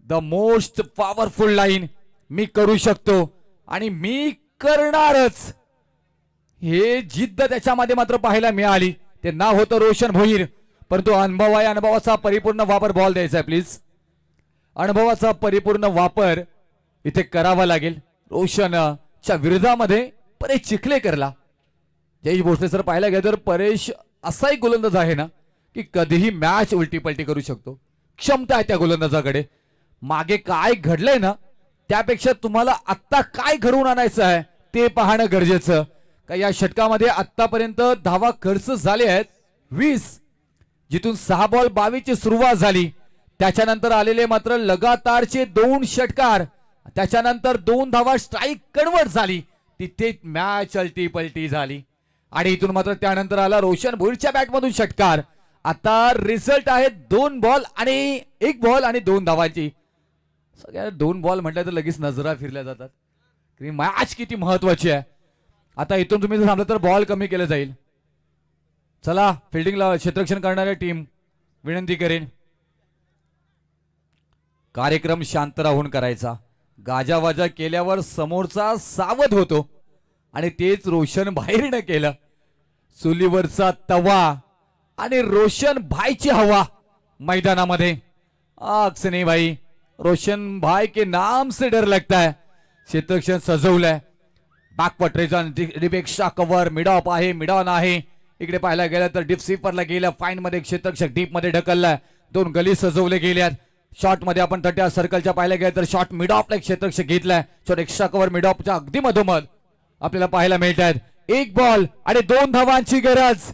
The most powerful line. मी करू शकतो आणि मी करणारच, हे जिद्द त्याच्यामध्ये मात्र पाहायला मिळाली. ते नाव होतं रोशन भोईर, परंतु अनुभव आहे. अनुभवाचा परिपूर्ण वापर बॉल द्यायचा आहे प्लीज. अनुभवाचा परिपूर्ण वापर इथे करावा लागेल. रोशनच्या विरोधामध्ये परेश चिखलेकरला. जयेश भोसले सर पाहायला गेलं तर परेश असा एक गोलंदाज आहे ना की कधीही मॅच उलटी पलटी करू शकतो. क्षमता आहे त्या गोलंदाजाकडे. मागे काय घडलंय ना त्यापेक्षा तुम्हाला आत्ता काय घडवून आणायचं आहे ते पाहणं गरजेचं. का या षटकामध्ये आतापर्यंत धावा खर्च झाले आहेत 20, जिथून 6 बॉल 22 ची सुरुवात झाली. त्याच्यानंतर आलेले मात्र लगातारचे 2 षटकार, त्याच्यानंतर 2 धावा स्ट्राईक कन्वर्ट झाली. तिथे मॅच अलटी पलटी झाली आणि इथून मात्र त्यानंतर आला रोशन भोईरच्या बॅटमधून षटकार. आता रिझल्ट आहे 2 बॉल आणि 1 बॉल आणि 2 धावांची. सगळ्या 2 बॉल म्हटलं तर लगेच नजरा फिरल्या जातात. मॅच किती महत्वाची आहे. आता इथून तुम्ही जर थांबलं तर बॉल कमी केलं जाईल. चला फिल्डिंगला क्षेत्ररक्षण करणाऱ्या टीम विनंती करेन कार्यक्रम शांत राहून करायचा. गाजावाजा केल्यावर समोरचा सावध होतो आणि तेच रोशन बाहेरनं केलं. चुलीवरचा तवा आणि रोशन भाईची हवा मैदानामध्ये। अक्सने भाई, रोशन भाई के नाम से डर लगता है। क्षेत्ररक्षण सजवलंय, बॅकपट्रेचा डिपेक्षा कव्हर, मिडॉप आहे, मिडॉन आहे। इकडे पाहायला गेलं तर डीप स्वीपरला गेल्या, फाईन मध्ये क्षेत्ररक्षक डीप मध्ये ढकललाय, 2 गली सजवले गेल्यात। शॉट मध्ये आपण 30 सर्कलच्या पाहायला गेलं तर शॉट मिडॉपला क्षेत्ररक्षक घेतलाय, शॉट एक्स्ट्रा कव्हर मिडॉपच्या अगदी मधोमध आपल्याला पाहायला मिळत आहेत। 1 बॉल आणि 2 धावांची गरज।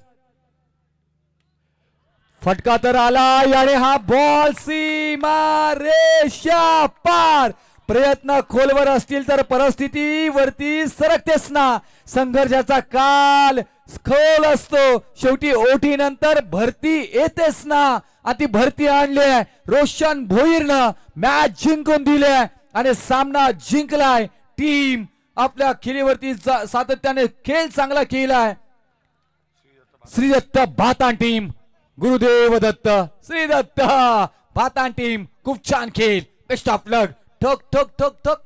फटका तर आलाय आणि हा बॉल सीमा रेषा पार। प्रयत्न खोलवर असतील तर परिस्थिती वरती सरकतेच ना। संघर्षाचा काल खोल असतो, शेवटी ओठी नंतर भरती येतेच ना। आणि ती भरती आणली आहे रोशन भोईरनं, मॅच जिंकून दिली आणि सामना जिंकलाय। टीम आपल्या खेळीवरती सातत्याने खेळ चांगला केलाय। श्री दत्त भातान टीम, गुरुदेव दत्त, श्री दत्त भातान टीम खूप छान खेळ, बेस्ट ऑफ लक। ठक ठक ठक ठक।